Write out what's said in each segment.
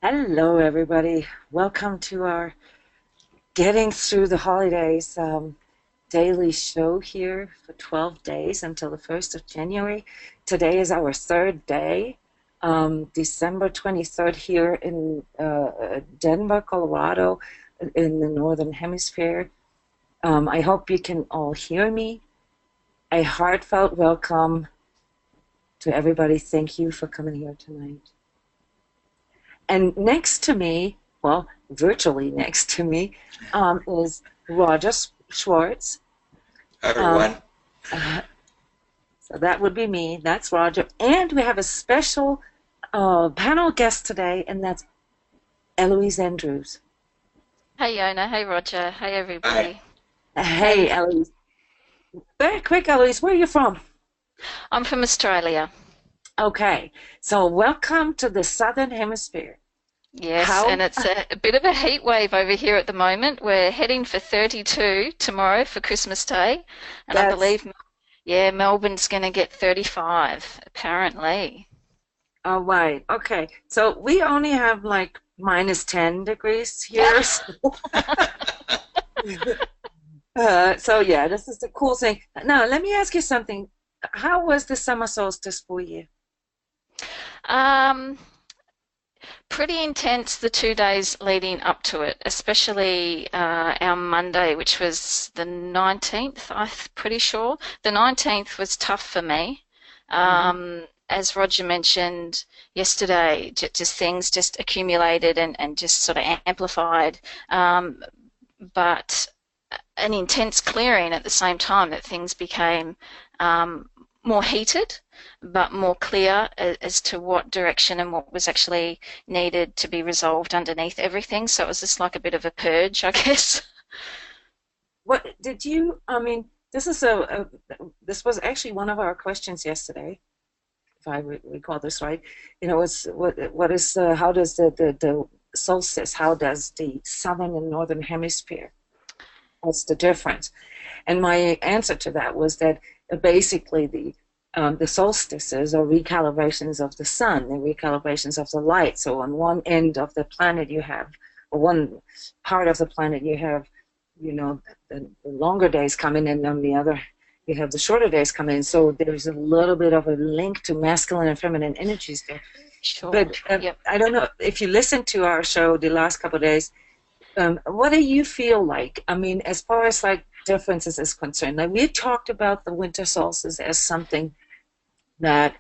Hello, everybody. Welcome to our Getting Through the Holidays daily show here for 12 days until the 1st of January. Today is our third day, December 23rd here in Denver, Colorado, in the Northern Hemisphere. I hope you can all hear me. A heartfelt welcome to everybody. Thank you for coming here tonight. And next to me, well, virtually next to me, is Roger Schwartz. Hi, Um, everyone. uh, so that would be me. That's Roger. And we have a special panel guest today, and that's Eloise Andrews. Hey Yona, hey Roger, hey Hi. everybody. Hey, Hey, Eloise. Very quick, Eloise, where are you from? I'm from Australia. Okay, so welcome to the Southern Hemisphere. Yes, How? and it's a bit of a heat wave over here at the moment. We're heading for 32 tomorrow for Christmas Day, and I That's believe, yeah, Melbourne's going to get 35, apparently. all right. Okay, so we only have like minus 10 degrees here. So yeah, this is the cool thing. Now, let me ask you something. How was the summer solstice for you? Um, Pretty intense the 2 days leading up to it, especially our Monday, which was the 19th, I'm pretty sure. The 19th was tough for me. Hmm. As Roger mentioned yesterday, just things just accumulated and just sort of amplified. But an intense clearing at the same time that things became um, more heated but more clear as to what direction and what was actually needed to be resolved underneath everything. So it was just like a bit of a purge, I guess. What did you? I mean, this was actually one of our questions yesterday, if I recall this right. It's what is how does the solstice? How does the southern and northern hemisphere? What's the difference? And my answer to that was that basically the solstices are recalibrations of the sun, they're recalibrations of the light. So on one end of the planet you have, or one part of the planet you have, the longer days coming, and on the other you have the shorter days coming in. So there's a little bit of a link to masculine and feminine energies there. Sure. But Yep. I don't know if you listened to our show the last couple of days. What do you feel like? I mean, as far as like differences is concerned, like we talked about the winter solstice as something that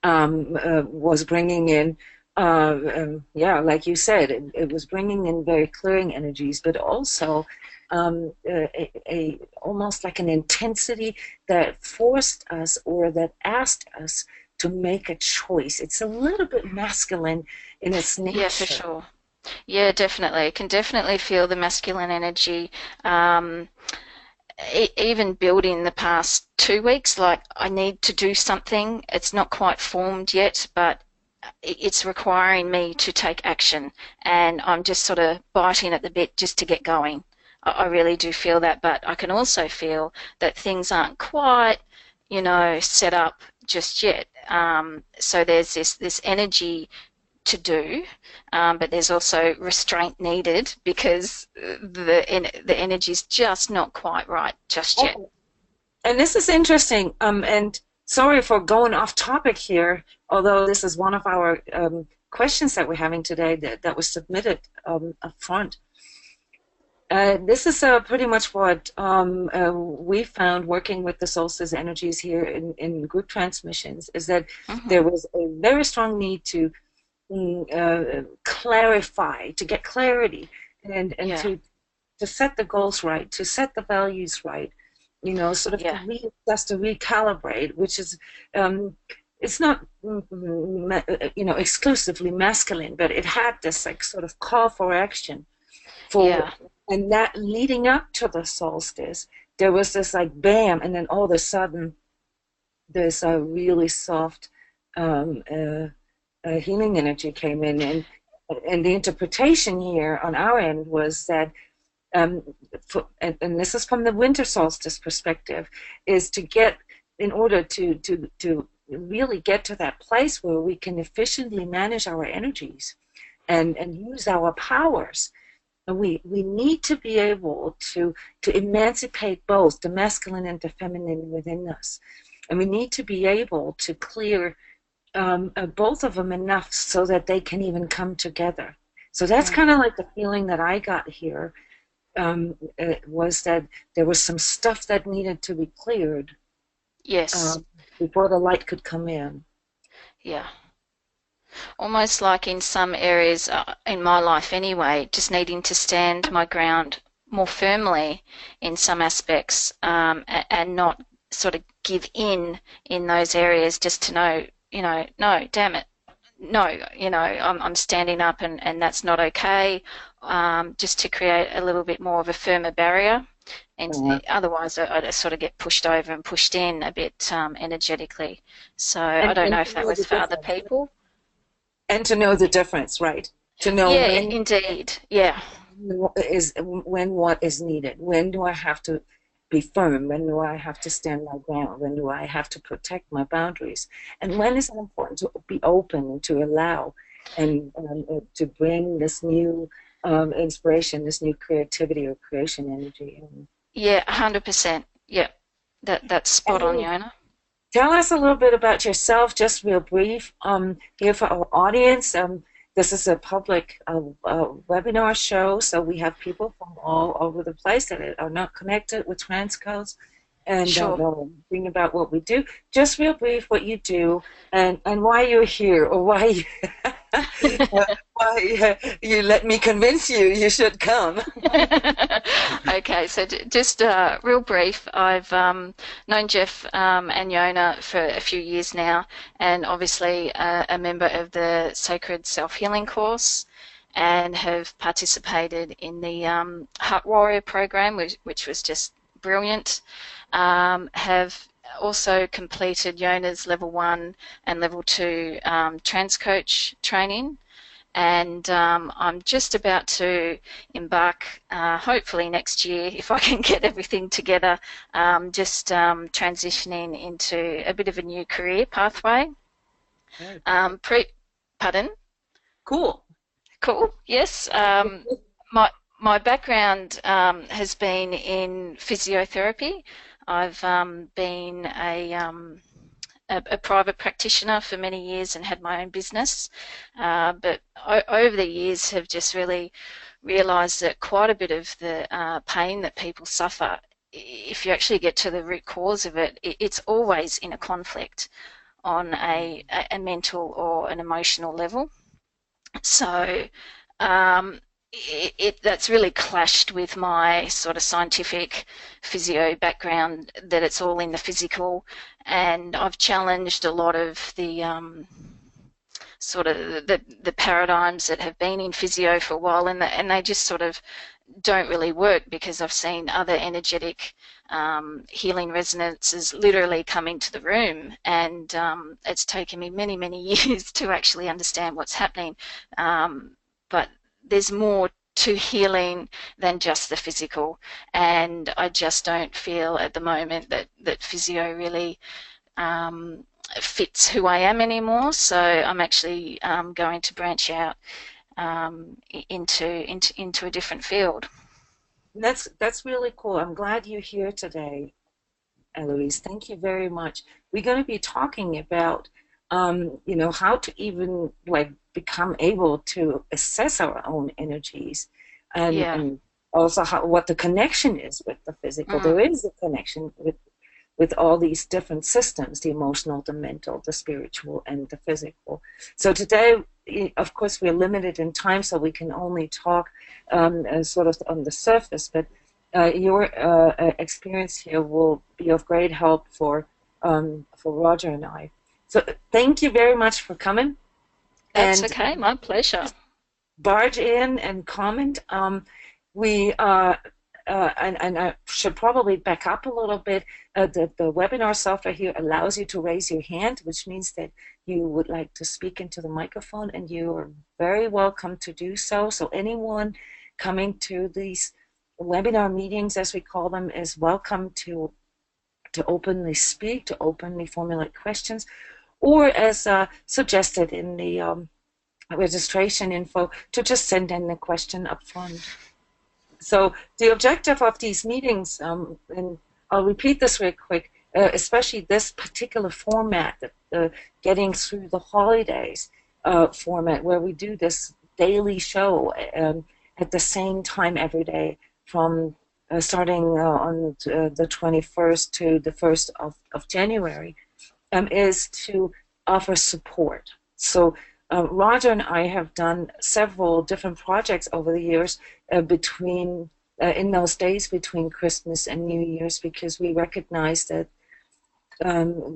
was bringing in, yeah, like you said, it was bringing in very clearing energies, but also almost like an intensity that forced us or that asked us to make a choice. It's a little bit masculine in its Yeah, for nature. sure. Yeah, definitely. I can definitely feel the masculine energy. Um, Even building the past 2 weeks, like I need to do something. It's not quite formed yet, but it's requiring me to take action, and I'm just sort of biting at the bit just to get going. I really do feel that, but I can also feel that things aren't quite, set up just yet. So there's this energy to do, but there's also restraint needed because the energy is just not quite right just yet. Oh, and this is interesting. And sorry for going off topic here, although this is one of our questions that we're having today that was submitted up front. This is pretty much what we found working with the solstice energies here in group transmissions is that there Hmm. was a very strong need to clarify, to get clarity, and Yeah, to set the goals right, to set the values right, sort of to yeah, reassess, to recalibrate, which is, it's not, exclusively masculine, but it had this like sort of call for action for, yeah, and that leading up to the solstice, there was this like bam, and then all of a sudden there's a really soft um, uh, healing energy came in, and the interpretation here on our end was that um, and this is from the winter solstice perspective, is to get in order to really get to that place where we can efficiently manage our energies and use our powers. And we need to be able to emancipate both the masculine and the feminine within us. And we need to be able to clear both of them enough so that they can even come together. So that's Mm. kind of like the feeling that I got here, was that there was some stuff that needed to be cleared Yes. um, before the light could come in. Yeah. Almost like in some areas in my life anyway, just needing to stand my ground more firmly in some aspects, and not sort of give in those areas just to know, no, damn it, no, I'm standing up, and that's not okay, just to create a little bit more of a firmer barrier. And Uh, otherwise, I just sort of get pushed over and pushed in a bit energetically. So I and, don't and know to if that know was the for other difference. people. And to know the difference, right? To know Yeah, indeed. Yeah, when what is needed. When do I have to be firm? When do I have to stand my ground? When do I have to protect my boundaries? And when is it important to be open and to allow and to bring this new inspiration, this new creativity or creation energy in? yeah, 100%. Yeah, that's spot on, And Yona. tell us a little bit about yourself, just real brief, here for our audience. This is a public webinar show, so we have people from all over the place that are not connected with transcodes and don't Sure. know anything about what we do. Just real brief, what you do and why you're here, or why you, why you let me convince you you should come. Okay, so just real brief. I've known Jeff and Yona for a few years now, and obviously a member of the Sacred Self Healing course, and have participated in the Heart Warrior program, which was just brilliant. Have also completed Yona's level 1 and level 2 trans coach training, and I'm just about to embark, hopefully next year, if I can get everything together, just transitioning into a bit of a new career pathway. Right. Pre, pardon? Cool. Cool. Yes. My background has been in physiotherapy. I've been a private practitioner for many years and had my own business, but over the years have just really realised that quite a bit of the pain that people suffer, if you actually get to the root cause of it, it's always in a conflict on a mental or an emotional level. So that's really clashed with my sort of scientific physio background, that it's all in the physical, and I've challenged a lot of the sort of the paradigms that have been in physio for a while, and they just sort of don't really work, because I've seen other energetic healing resonances literally come into the room, and it's taken me many, many years to actually understand what's happening. But there's more to healing than just the physical, and I just don't feel at the moment that physio really fits who I am anymore. So I'm actually going to branch out into a different field. That's really cool. I'm glad you're here today, Eloise. Thank you very much. We're going to be talking about, how to even like become able to assess our own energies, Yeah. and also what the connection is with the physical. Mm. There is a connection with all these different systems, the emotional, the mental, the spiritual, and the physical. So today, of course, we're limited in time, so we can only talk sort of on the surface, but your experience here will be of great help for Roger and I. So thank you very much for coming, That's and okay, my pleasure. barge in and comment. We and I should probably back up a little bit. The webinar software here allows you to raise your hand, which means that you would like to speak into the microphone, and you are very welcome to do so. So anyone coming to these webinar meetings, as we call them, is welcome to openly speak, to openly formulate questions, or as suggested in registration info to just send in the question up front. So the objective of these meetings, and I'll repeat this real quick, especially this particular format, getting through the holidays format, where we do this daily show at the same time every day from starting on the 21st to the 1st of January, is to offer support. So Roger and I have done several different projects over the years between in those days between Christmas and New Year's, because we recognize that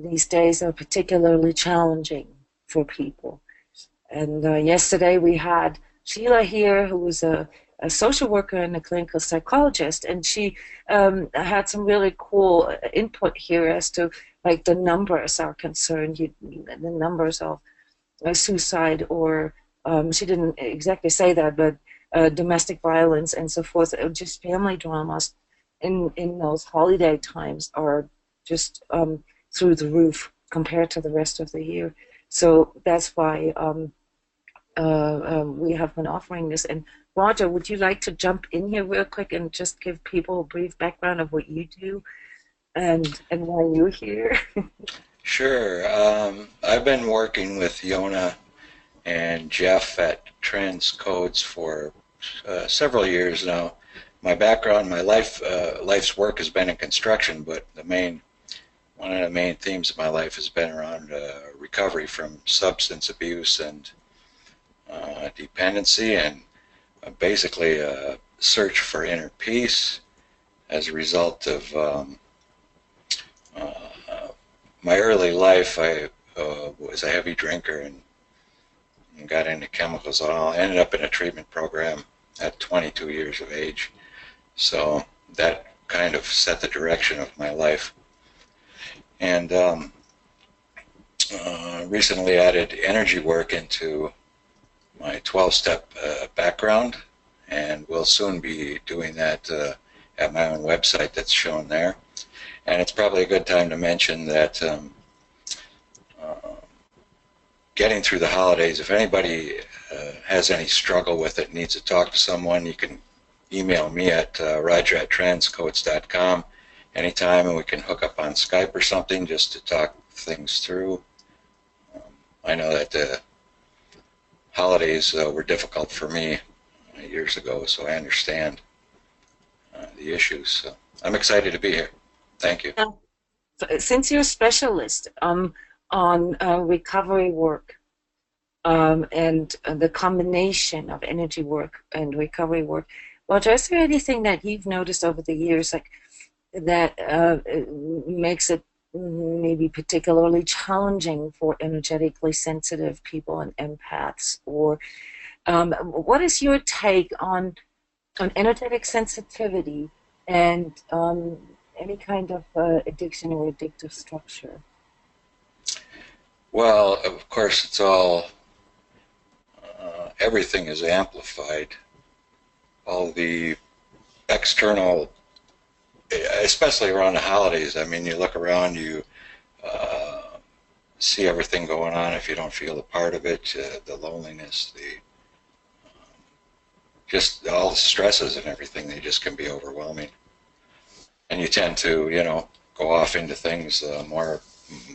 these days are particularly challenging for people. And yesterday we had Sheila here, who was a social worker and a clinical psychologist, and she had some really cool input here as to like the numbers are concerned, the numbers of suicide, or she didn't exactly say that, but domestic violence and so forth, just family dramas in those holiday times are just through the roof compared to the rest of the year. So that's why we have been offering this. And Roger, would you like to jump in here real quick and just give people a brief background of what you do and why you're here? Sure. I've been working with Yona and Jeff at transCODES for several years now. My background, my life's work has been in construction, but one of the main themes of my life has been around recovery from substance abuse and dependency, and basically a search for inner peace as a result of my early life. I was a heavy drinker and got into chemicals and all. I ended up in a treatment program at 22 years of age. So that kind of set the direction of my life. And recently added energy work into my 12-step background, and will soon be doing that at my own website that's shown there. And it's probably a good time to mention that getting through the holidays, if anybody has any struggle with it, needs to talk to someone, you can email me at roger@transcodes.com anytime, and we can hook up on Skype or something just to talk things through. I know that the holidays were difficult for me years ago, so I understand the issues. So I'm excited to be here. Thank you. Now, since you're a specialist on recovery work and the combination of energy work and recovery work, well, is there anything that you've noticed over the years, like that makes it maybe particularly challenging for energetically sensitive people and empaths? Or what is your take on energetic sensitivity and any kind of addiction or addictive structure? Well, of course, it's all, everything is amplified. All the external, especially around the holidays. I mean, you look around, you see everything going on. If you don't feel a part of it, the loneliness, just all the stresses and everything, they just can be overwhelming. And you tend to, go off into things more,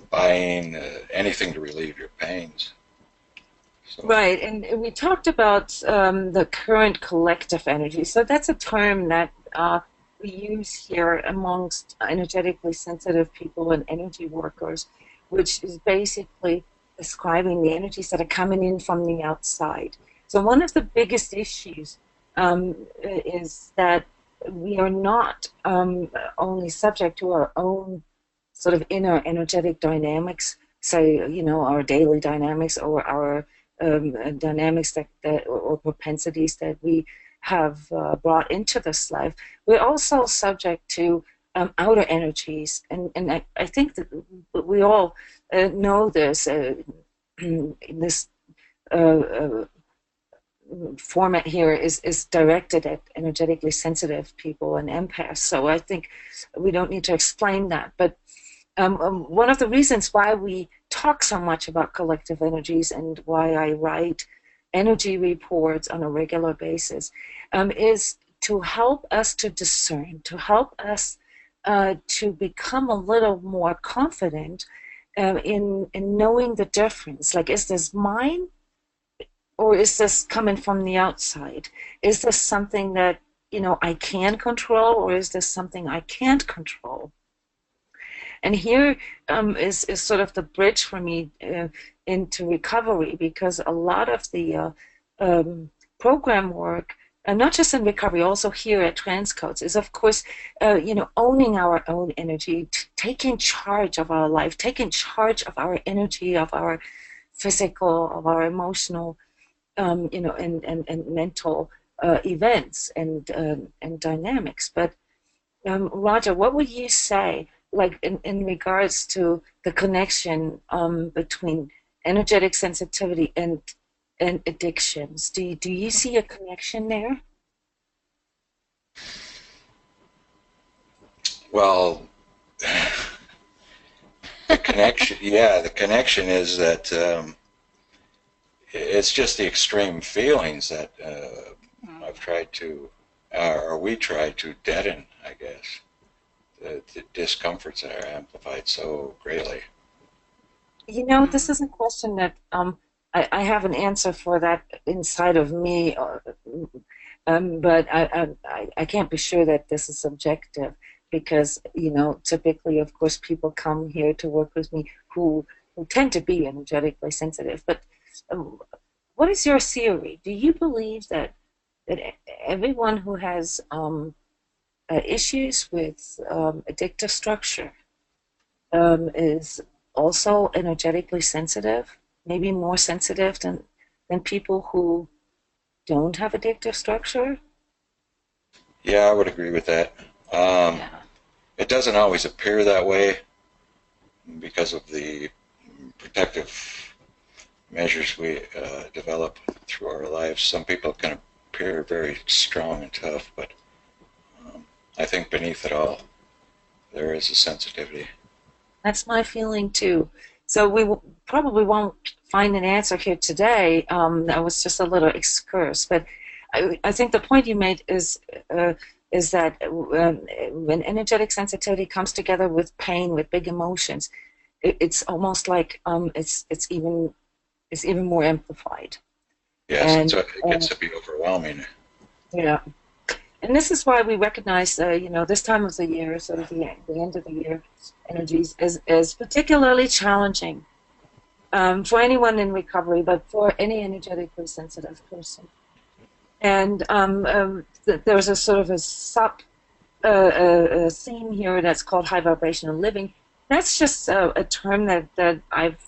buying anything to relieve your pains. So. Right, and we talked about the current collective energy. So that's a term that we use here amongst energetically sensitive people and energy workers, which is basically describing the energies that are coming in from the outside. So one of the biggest issues is that we are not only subject to our own sort of inner energetic dynamics, say, our daily dynamics or our dynamics or propensities that we have brought into this life. We're also subject to outer energies, and I think that we all know this. This format here is directed at energetically sensitive people and empaths, so I think we don't need to explain that. But one of the reasons why we talk so much about collective energies and why I write energy reports on a regular basis, is to help us to discern, to help us to become a little more confident in knowing the difference. Like, is this mine, or is this coming from the outside? Is this something that, I can control, or is this something I can't control? And here is sort of the bridge for me into recovery, because a lot of the program work, and not just in recovery, also here at transCODES, is of course, owning our own energy, taking charge of our life, taking charge of our energy, of our physical, of our emotional, and mental events and dynamics. But Roger, what would you say, like in regards to the connection between energetic sensitivity and addictions? Do you see a connection there? Well, the connection, yeah, the connection is that it's just the extreme feelings that I've tried to, or we try to deaden, I guess. The discomforts that are amplified so greatly. This is a question that I have an answer for that inside of me, but I can't be sure that this is subjective, because typically, of course, people come here to work with me who tend to be energetically sensitive. But what is your theory? Do you believe that everyone who has issues with addictive structure is also energetically sensitive, maybe more sensitive than people who don't have addictive structure? Yeah, I would agree with that. Yeah. It doesn't always appear that way because of the protective measures we develop through our lives. Some people can appear very strong and tough, but I think beneath it all, there is a sensitivity. That's my feeling too. So probably won't find an answer here today. That was just a little excursus, but I think the point you made is that when energetic sensitivity comes together with pain, with big emotions, it's almost like it's even more amplified. Yes, And it gets to be overwhelming. yeah, and this is why we recognize, this time of the year, sort of the end of the year energies, is particularly challenging for anyone in recovery, but for any energetically sensitive person. And there's a sort of a sub theme here that's called high vibrational living. That's just a term that I've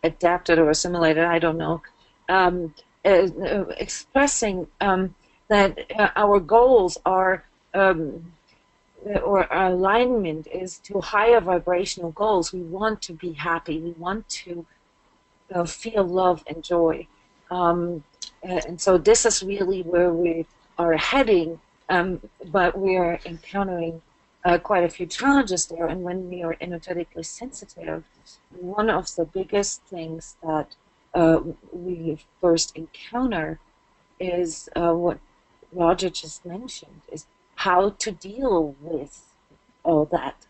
adapted or assimilated, I don't know, expressing that our goals are, or our alignment is to higher vibrational goals. We want to be happy. We want to feel love and joy. And so this is really where we are heading, but we are encountering quite a few challenges there. And when we are energetically sensitive, one of the biggest things that we first encounter is what Roger just mentioned, is how to deal with all that.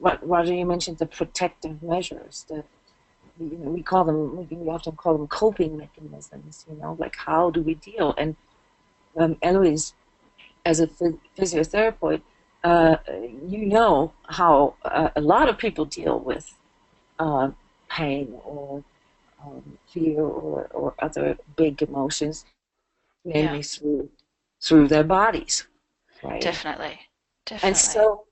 Roger, you mentioned the protective measures, we often call them coping mechanisms, like how do we deal? And Eloise, as a physiotherapist, how a lot of people deal with pain or fear or other big emotions, Yeah. mainly through their bodies, right? Definitely. And so,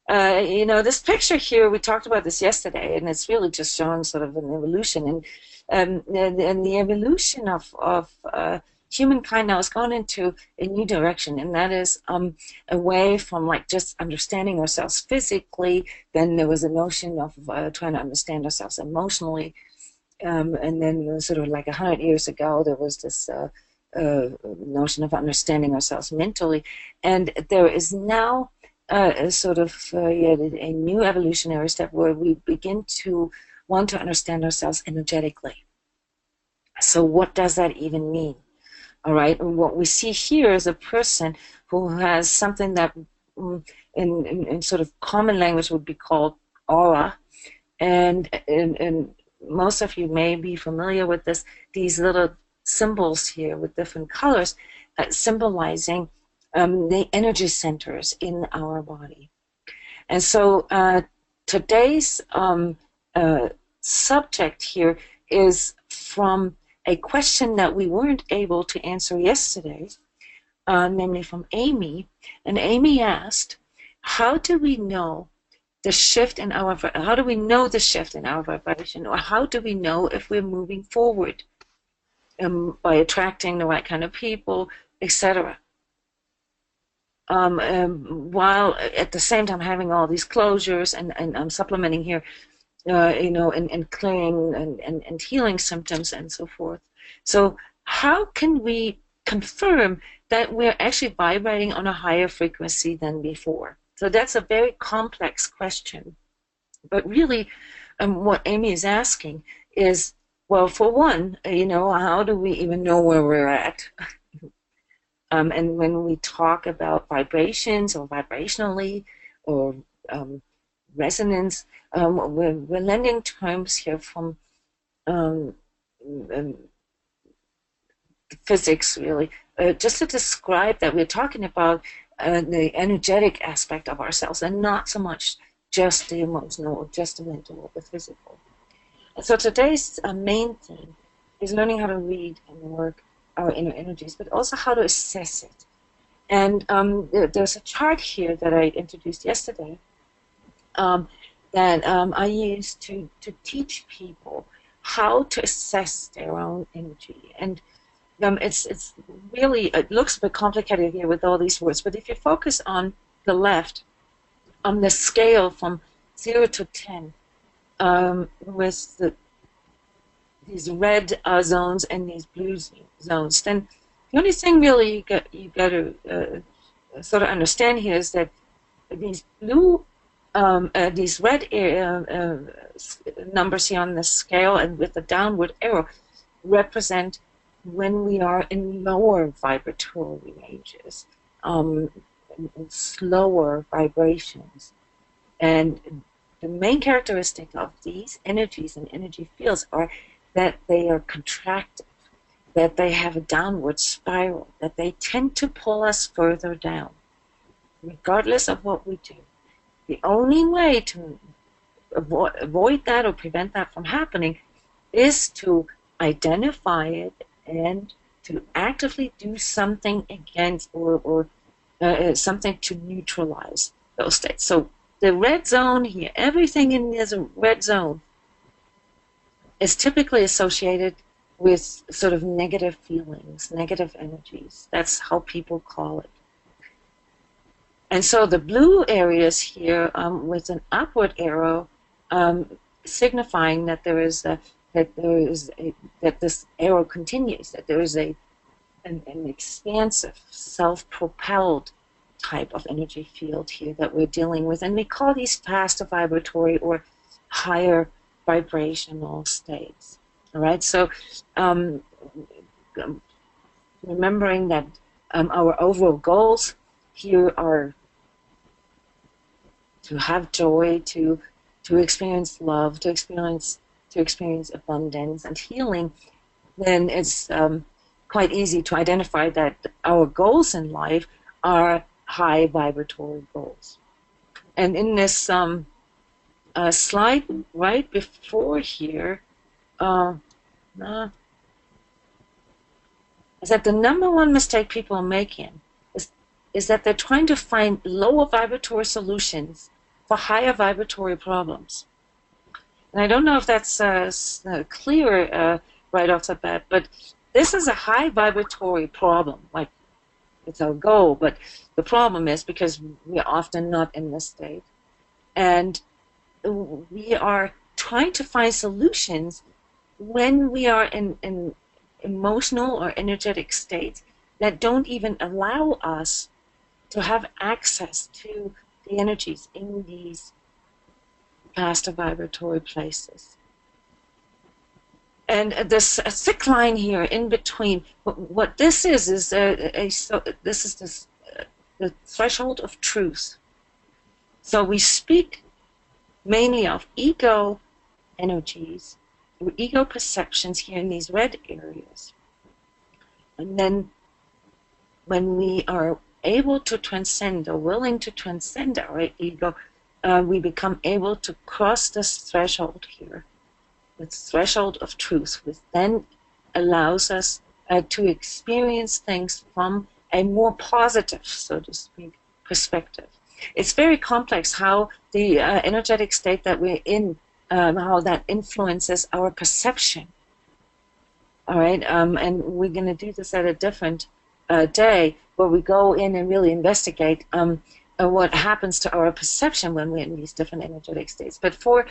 this picture here, we talked about this yesterday, and it's really just showing sort of an evolution, and the evolution of humankind now has gone into a new direction, and that is away from like just understanding ourselves physically. Then there was a notion of trying to understand ourselves emotionally, and then sort of like 100 years ago, there was this notion of understanding ourselves mentally, and there is now a sort of a new evolutionary step where we begin to want to understand ourselves energetically. So what does that even mean? All right. And what we see here is a person who has something that in sort of common language would be called aura. And most of you may be familiar with this, these little symbols here with different colors symbolizing the energy centers in our body. And so today's subject here is from a question that we weren't able to answer yesterday, namely from Amy. And Amy asked, how do we know the shift in our, how do we know the shift in our vibration, or how do we know if we're moving forward by attracting the right kind of people, etc. While at the same time having all these closures and I'm supplementing here, and clearing and healing symptoms and so forth. So how can we confirm that we're actually vibrating on a higher frequency than before? So that's a very complex question. But really, what Amy is asking is, well, for one, how do we even know where we're at? And when we talk about vibrations or vibrationally or resonance, we're lending terms here from um, physics, really, just to describe that we're talking about the energetic aspect of ourselves and not so much just the emotional or just the mental or the physical. And so today's main theme is learning how to read and work our inner energies, but also how to assess it. And there's a chart here that I introduced yesterday that I use to teach people how to assess their own energy. And it's really, it looks a bit complicated here with all these words, but if you focus on the left, on the scale from 0 to 10, with these red zones and these blue zones, then the only thing really you got to sort of understand here is that these these red numbers here on the scale and with the downward arrow represent when we are in lower vibratory ranges, slower vibrations. And the main characteristic of these energies and energy fields are that they are contracted, that they have a downward spiral, that they tend to pull us further down, regardless of what we do. The only way to avoid that or prevent that from happening is to identify it and to actively do something against or something to neutralize those states. So the red zone here, everything in this red zone is typically associated with sort of negative feelings, negative energies. That's how people call it. And so the blue areas here with an upward arrow signifying that that this arrow continues, that there is an expansive, self-propelled type of energy field here that we're dealing with, and we call these faster vibratory or higher vibrational states. All right, so remembering that our overall goals here are to have joy, to experience love, to experience abundance and healing, then it's quite easy to identify that our goals in life are high vibratory goals. And in this slide right before here, is that the number one mistake people are making is that they're trying to find lower vibratory solutions for higher vibratory problems. And I don't know if that's clear right off the bat, but this is a high vibratory problem. Like, it's our goal, but the problem is because we're often not in this state. And we are trying to find solutions when we are in emotional or energetic states that don't even allow us to have access to the energies in these faster vibratory places. And this a thick line here in between. What this is this is the threshold of truth. So we speak mainly of ego energies, ego perceptions here in these red areas. And then when we are able to transcend or willing to transcend our ego, we become able to cross this threshold here, this threshold of truth, which then allows us to experience things from a more positive, so to speak, perspective. It's very complex how the energetic state that we're in, how that influences our perception. All right, and we're going to do this at a different day where we go in and really investigate what happens to our perception when we're in these different energetic states. But for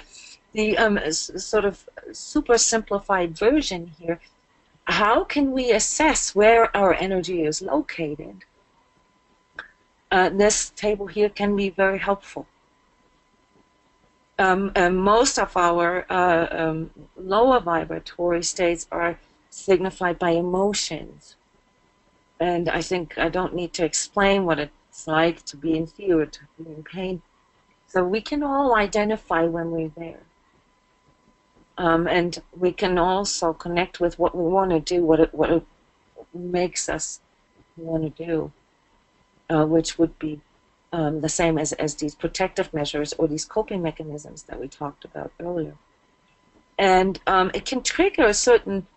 the sort of super simplified version here, how can we assess where our energy is located? This table here can be very helpful. Most of our lower vibratory states are signified by emotions. And I think I don't need to explain what it's like to be in fear or to be in pain. So we can all identify when we're there. And we can also connect with what we want to do, what it makes us want to do, which would be the same as these protective measures or these coping mechanisms that we talked about earlier. And it can trigger certain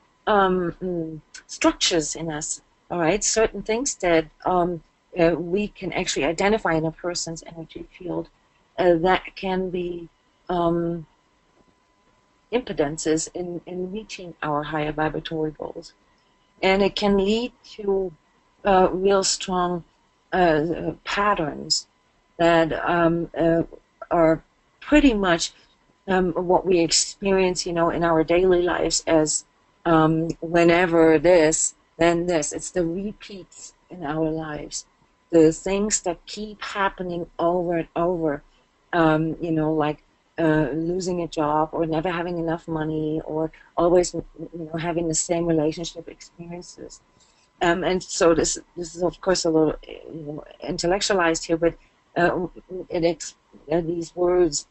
structures in us, all right, certain things that we can actually identify in a person's energy field that can be impedances in reaching our higher vibratory goals. And it can lead to real strong patterns that are pretty much what we experience, in our daily lives as whenever this, then this. It's the repeats in our lives, the things that keep happening over and over, like losing a job or never having enough money or always, having the same relationship experiences. And so this is, of course, a little intellectualized here, but these words,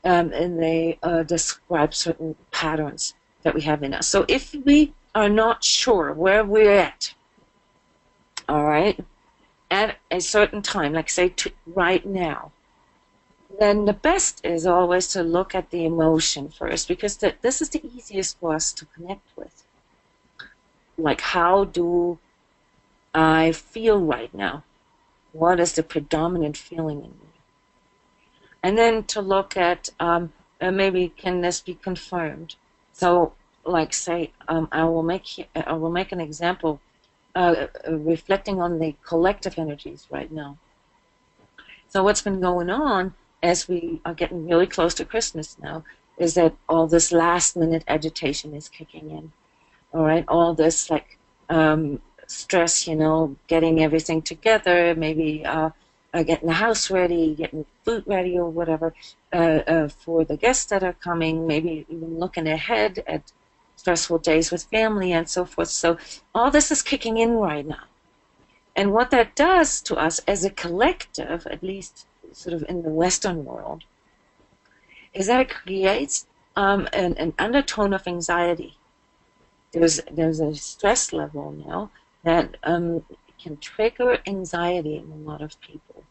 and they describe certain patterns that we have in us. So if we are not sure where we're at, all right, at a certain time, like say right now, then the best is always to look at the emotion first, because this is the easiest for us to connect with. Like, how do I feel right now? What is the predominant feeling in me? And then to look at maybe can this be confirmed? So, like say, I will make an example reflecting on the collective energies right now. So what's been going on as we are getting really close to Christmas now is that all this last minute agitation is kicking in. All right, all this like stress, getting everything together, maybe getting the house ready, getting food ready or whatever for the guests that are coming, maybe even looking ahead at stressful days with family and so forth. So all this is kicking in right now. And what that does to us as a collective, at least sort of in the Western world, is that it creates an undertone of anxiety. There's a stress level now that can trigger anxiety in a lot of people.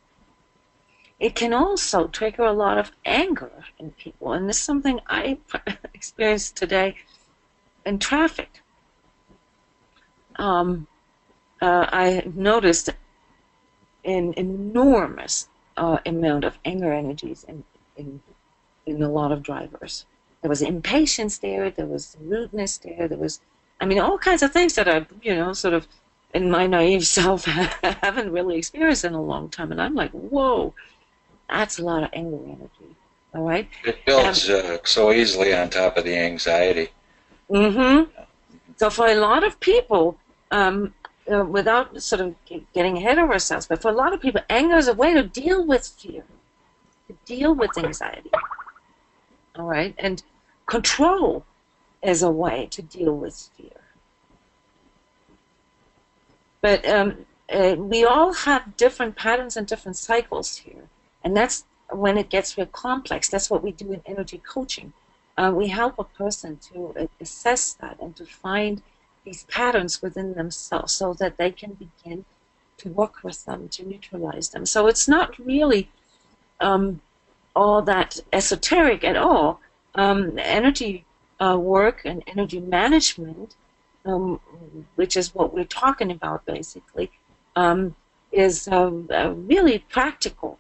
It can also trigger a lot of anger in people, and this is something I experienced today in traffic. I noticed an enormous amount of anger energies in a lot of drivers. There was impatience there, there was rudeness there was, all kinds of things that I, sort of in my naive self haven't really experienced in a long time. And I'm like, whoa, that's a lot of anger energy. All right? It builds so easily on top of the anxiety. Mm-hmm. So for a lot of people, without sort of getting ahead of ourselves, but for a lot of people, anger is a way to deal with fear, to deal with anxiety. All right? And control as a way to deal with fear. But we all have different patterns and different cycles here. And that's when it gets real complex. That's what we do in energy coaching. We help a person to assess that and to find these patterns within themselves so that they can begin to work with them, to neutralize them. So it's not really all that esoteric at all. Energy work and energy management, which is what we're talking about basically, is really practical.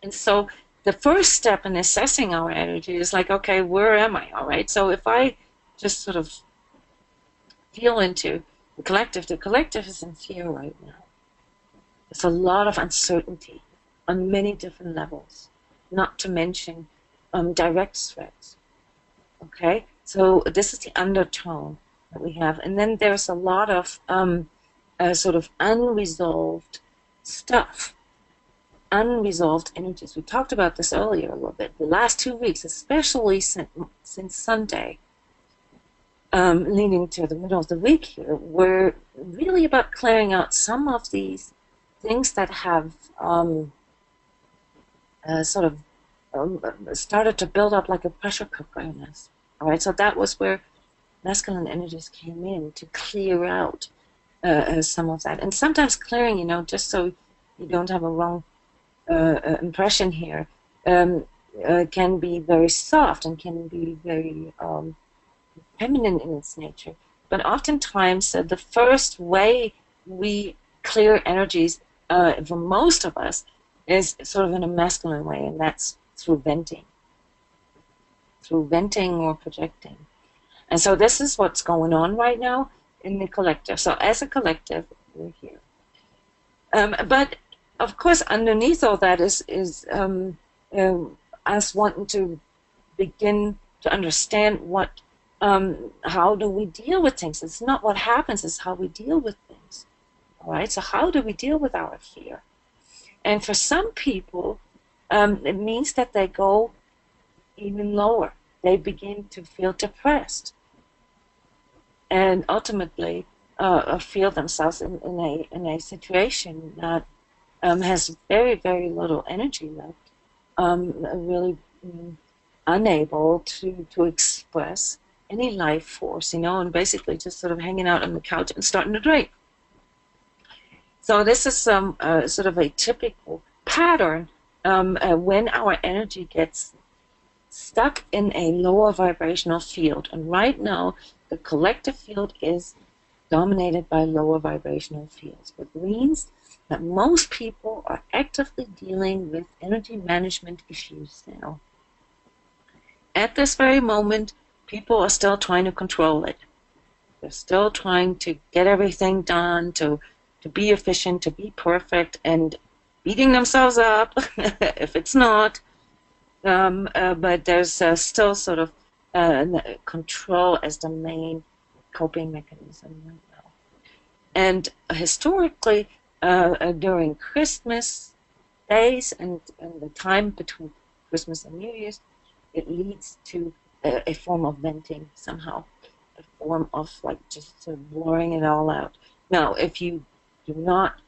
And so the first step in assessing our energy is like, okay, where am I? All right. So if I just sort of feel into the collective is in fear right now. There's a lot of uncertainty on many different levels, not to mention direct threats. Okay. So this is the undertone that we have. And then there's a lot of sort of unresolved stuff. Unresolved energies. We talked about this earlier a little bit. The last 2 weeks, especially since Sunday, leading to the middle of the week here, were really about clearing out some of these things that have sort of started to build up like a pressure cooker in us. All right, so that was where masculine energies came in to clear out some of that. And sometimes clearing, just so you don't have a wrong impression here, can be very soft and can be very feminine in its nature. But oftentimes, the first way we clear energies for most of us is sort of in a masculine way, and that's through venting or projecting. And so this is what's going on right now in the collective. So as a collective, we're here. But of course, underneath all that is us wanting to begin to understand how do we deal with things. It's not what happens, it's how we deal with things. All right, so how do we deal with our fear? And for some people, it means that they go even lower. They begin to feel depressed and ultimately feel themselves in a situation that has very, very little energy left, really unable to express any life force, and basically just sort of hanging out on the couch and starting to drink. So this is sort of a typical pattern when our energy gets stuck in a lower vibrational field. And right now, the collective field is dominated by lower vibrational fields, which means that most people are actively dealing with energy management issues now. At this very moment, people are still trying to control it. They're still trying to get everything done, to be efficient, to be perfect, and beating themselves up if it's not. But there's still sort of control as the main coping mechanism right now. And historically, during Christmas days and the time between Christmas and New Year's, it leads to a form of venting somehow, a form of like just sort of blurring it all out. Now, if you do not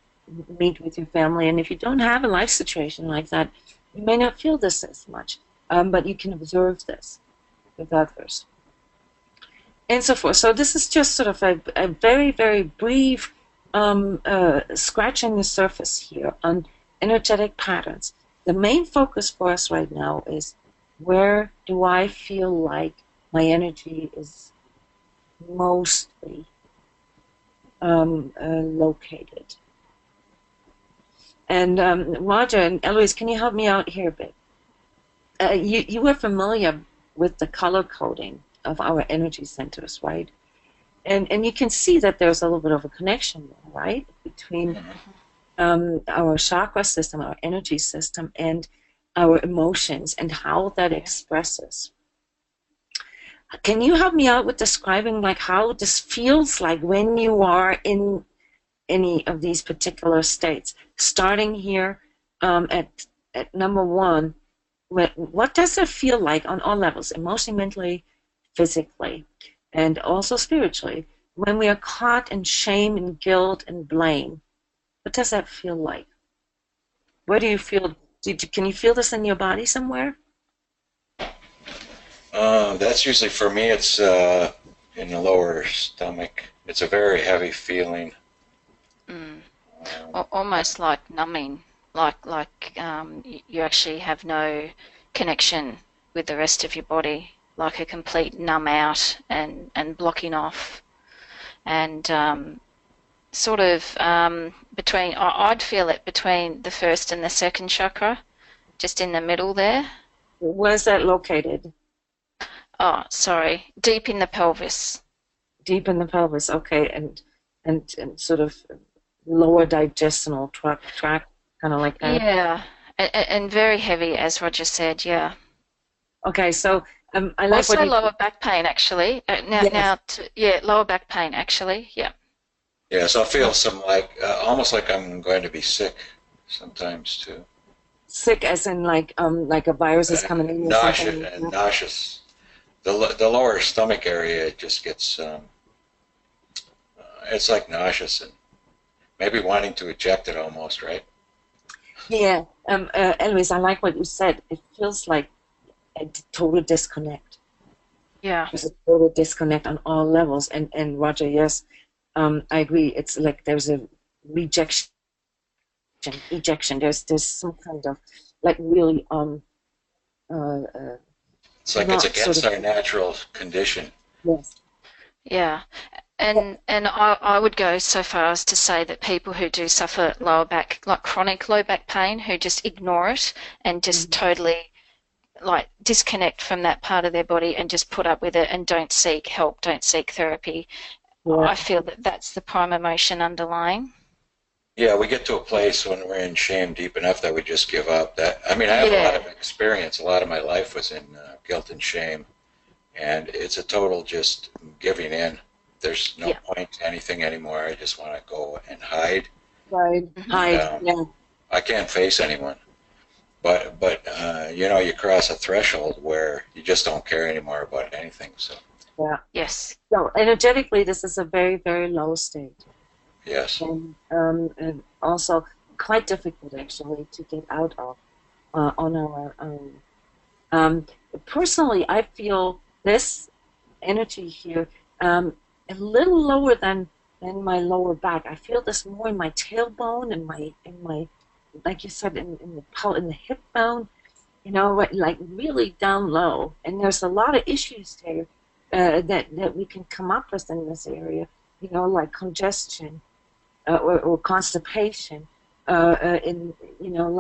meet with your family and if you don't have a life situation like that, you may not feel this as much, but you can observe this with others and so forth. So this is just sort of a very, very brief scratching the surface here on energetic patterns. The main focus for us right now is, where do I feel like my energy is mostly located? And Roger and Eloise, can you help me out here a bit? You were familiar with the color coding of our energy centers, right? And you can see that there's a little bit of a connection there, right? Between our chakra system, our energy system, and our emotions and how that expresses. Can you help me out with describing like how this feels like when you are in any of these particular states? Starting here at number one, what does it feel like on all levels, emotionally, mentally, physically and also spiritually, when we are caught in shame and guilt and blame, what does that feel like? Where do you feel? Can you feel this in your body somewhere? That's usually for me. It's in the lower stomach. It's a very heavy feeling. Mm. Um, Almost like numbing, like you actually have no connection with the rest of your body, like a complete numb out and blocking off, and sort of between. I'd feel it between the first and the second chakra, just in the middle there. Where's that located? Oh, sorry, deep in the pelvis. Deep in the pelvis, okay, and sort of lower digestional tract, kind of like that. Yeah, and very heavy, as Roger said. Yeah. Okay, so I like what Also you. lower back pain, actually. Yes, Yeah, lower back pain, actually. Yeah. yeah, so I feel some like almost like I'm going to be sick sometimes too. sick as in like a virus is coming in or Nauseous something. and nauseous. The lower stomach area just gets it's like nauseous and maybe wanting to eject it almost, right? Yeah. Anyways, I like what you said. It feels like a total disconnect. Yeah. There's a total disconnect on all levels. And Roger, yes, I agree. It's like there's a rejection, ejection. There's some kind of like really It's like it's not sort against of our natural condition. yes. Yeah. And I would go so far as to say that people who do suffer lower back, like chronic low back pain, who just ignore it and just Mhm. totally like disconnect from that part of their body and just put up with it and don't seek help, don't seek therapy. Yeah, I feel that that's the prime emotion underlying. Yeah, we get to a place when we're in shame deep enough that we just give up. That I mean, I have a lot Yeah. of experience. A lot of my life was in guilt and shame, and it's a total just giving in. There's no Yeah. point to anything anymore. I just want to go and hide, right. Hmm. and Hide. Yeah. I can't face anyone. But you know, you cross a threshold where you just don't care anymore about anything. So Yeah. Yes. So energetically, this is a very, very low state. yes, And also quite difficult actually to get out of on our own. Um, Personally, I feel this energy here a little lower than my lower back. I feel this more in my tailbone and my like you said in the hip bone. You know, like really down low. And there's a lot of issues there that we can come up with in this area. You know, like congestion or constipation in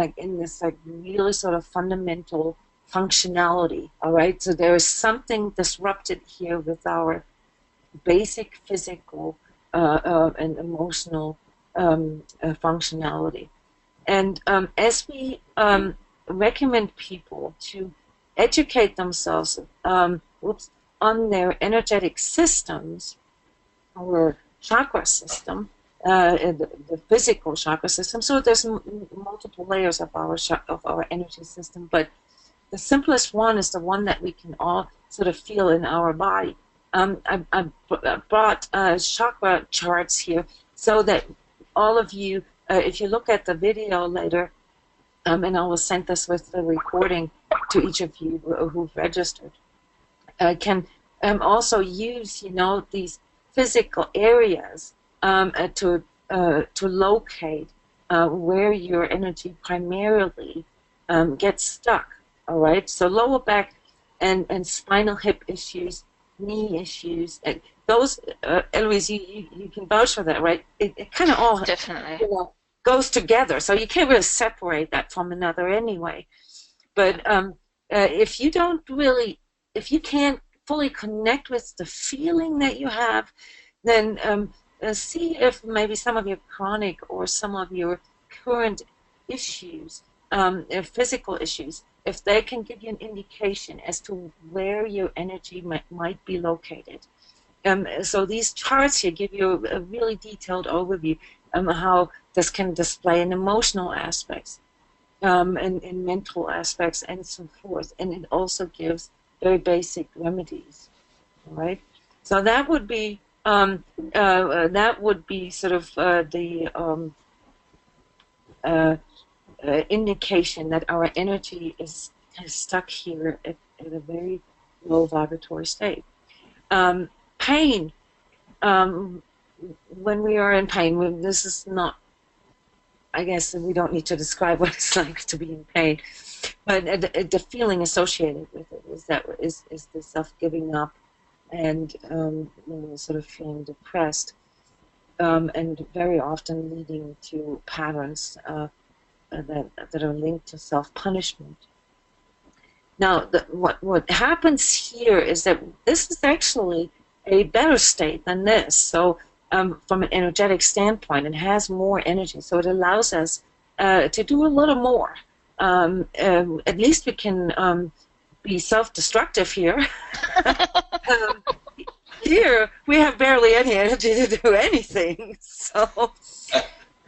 like in this like really sort of fundamental functionality. All right, so there is something disrupted here with our basic physical and emotional functionality. And as we recommend people to educate themselves on their energetic systems, our chakra system, the physical chakra system. So there's multiple layers of our energy system, but the simplest one is the one that we can all sort of feel in our body. I brought chakra charts here so that all of you, if you look at the video later, and I will send this with the recording to each of you who've registered, can also use, these physical areas to locate where your energy primarily gets stuck. All right, so lower back and spinal hip issues, knee issues, and those, Eloise, you can vouch for that, right? It kind of all Definitely. goes together, so you can't really separate that from another anyway. Yeah. But if you can't fully connect with the feeling that you have, then see if maybe some of your chronic or some of your current issues, physical issues, if they can give you an indication as to where your energy might be located. So these charts here give you a really detailed overview how this can display in emotional aspects, and mental aspects and so forth. And it also gives very basic remedies. right? So that would be sort of the uh, indication that our energy is kind of stuck here at a very low vibratory state. Pain, um, when we are in pain, this is not, I guess we don't need to describe what it's like to be in pain, but the feeling associated with it is the self giving up and sort of feeling depressed, and very often leading to patterns that are linked to self punishment. Now, what happens here is that this is actually a better state than this. So, from an energetic standpoint, it has more energy. So it allows us to do a little more. At least we can be self-destructive here. um, Here, we have barely any energy to do anything. So,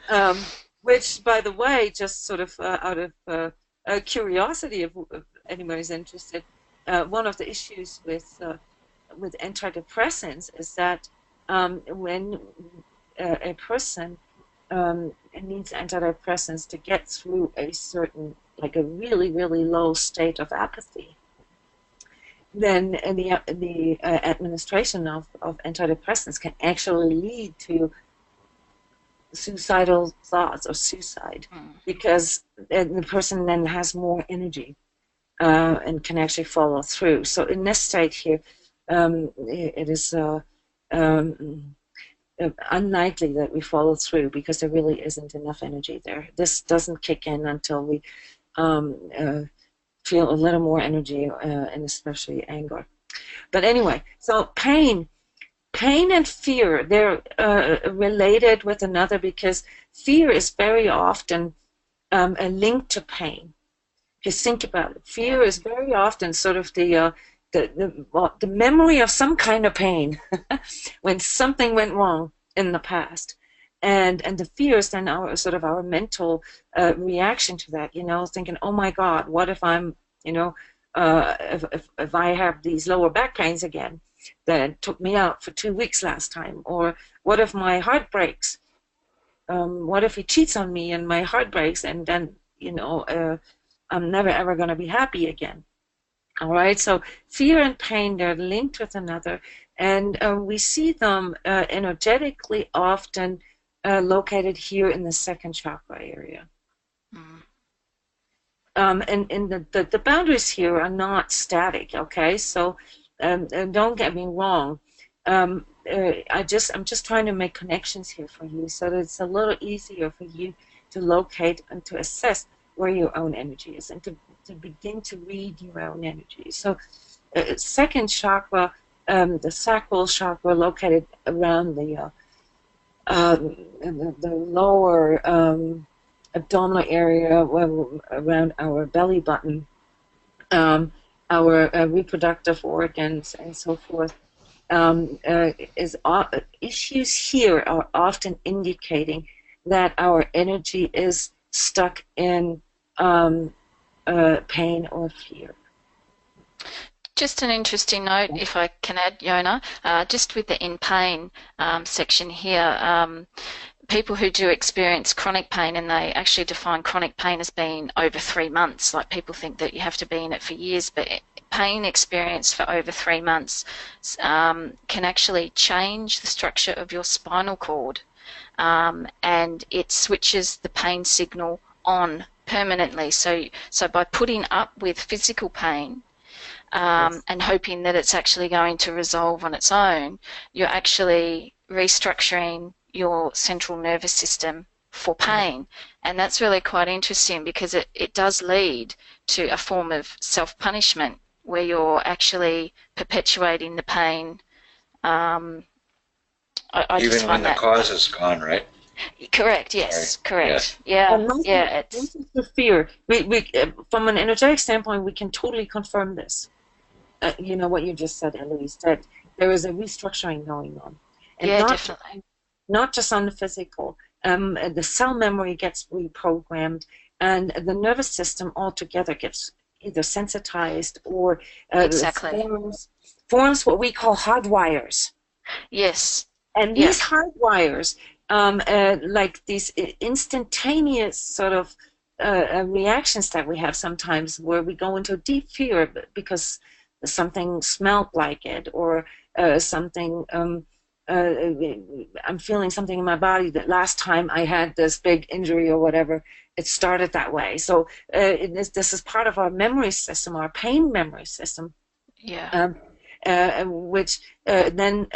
um, which, by the way, just sort of out of curiosity, if anybody's interested, one of the issues with antidepressants is that when a person needs antidepressants to get through a certain, like a really, really low state of apathy, then the administration of antidepressants can actually lead to suicidal thoughts or suicide, because the person then has more energy and can actually follow through. So in this state here, it is unlikely that we follow through because there really isn't enough energy there. This doesn't kick in until we feel a little more energy, and especially anger. But anyway, so pain and fear, they're related with another, because fear is very often a link to pain. Just think about it. Fear is very often sort of the memory of some kind of pain when something went wrong in the past. And the fear is then our mental reaction to that, thinking, oh my God, what if I'm, if I have these lower back pains again that took me out for 2 weeks last time? Or what if my heart breaks? What if he cheats on me and my heart breaks, and then, I'm never ever going to be happy again? All right, so fear and pain, they're linked with another, and we see them energetically often located here in the second chakra area. And the boundaries here are not static, okay? So don't get me wrong. I'm just trying to make connections here for you so that it's a little easier for you to locate and to assess where your own energy is, and to begin to read your own energy. So second chakra, the sacral chakra, located around the lower abdominal area, around our belly button, our reproductive organs, and so forth. Issues here are often indicating that our energy is stuck in pain or fear. Just an interesting note, if I can add, Yona, just with the in pain section here, people who do experience chronic pain, and they actually define chronic pain as being over 3 months. Like, people think that you have to be in it for years, but pain experienced for over 3 months can actually change the structure of your spinal cord, and it switches the pain signal on permanently. So by putting up with physical pain, yes, and hoping that it's actually going to resolve on its own, you're actually restructuring your central nervous system for pain. And that's really quite interesting, because it does lead to a form of self-punishment where you're actually perpetuating the pain. I Even when the cause is gone, right? Correct. Yes. Sorry. Correct. Yes. Yeah. This is the fear. We from an energetic standpoint, we can totally confirm this. What you just said, Eloise, that there is a restructuring going on, and definitely. Not just on the physical. The cell memory gets reprogrammed, and the nervous system altogether gets either sensitized or Exactly. forms what we call hard wires. Yes. And Yeah. these hard wires, like these instantaneous sort of reactions that we have sometimes where we go into deep fear because something smelled like it, or something, I'm feeling something in my body that last time I had this big injury or whatever, it started that way. So this is part of our memory system, our pain memory system. Yeah. Which then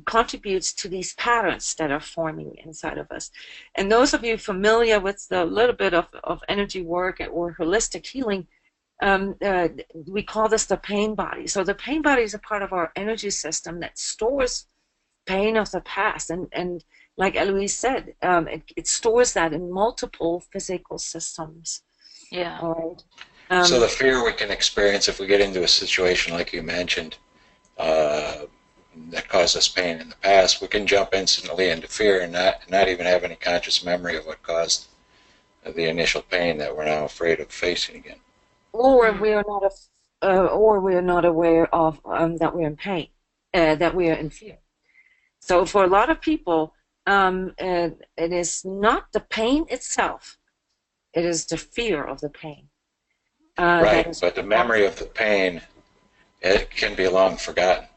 contributes to these patterns that are forming inside of us. And those of you familiar with the little bit of energy work or holistic healing, we call this the pain body. So the pain body is a part of our energy system that stores pain of the past. And like Eloise said, it stores that in multiple physical systems. Yeah. All right. So the fear we can experience if we get into a situation like you mentioned, that caused us pain in the past, we can jump instantly into fear and not even have any conscious memory of what caused the initial pain that we're now afraid of facing again. Or we are not or we are not aware of that we're in pain, that we are in fear. So for a lot of people, it is not the pain itself; it is the fear of the pain. Right, but the memory of the pain, it can be long forgotten.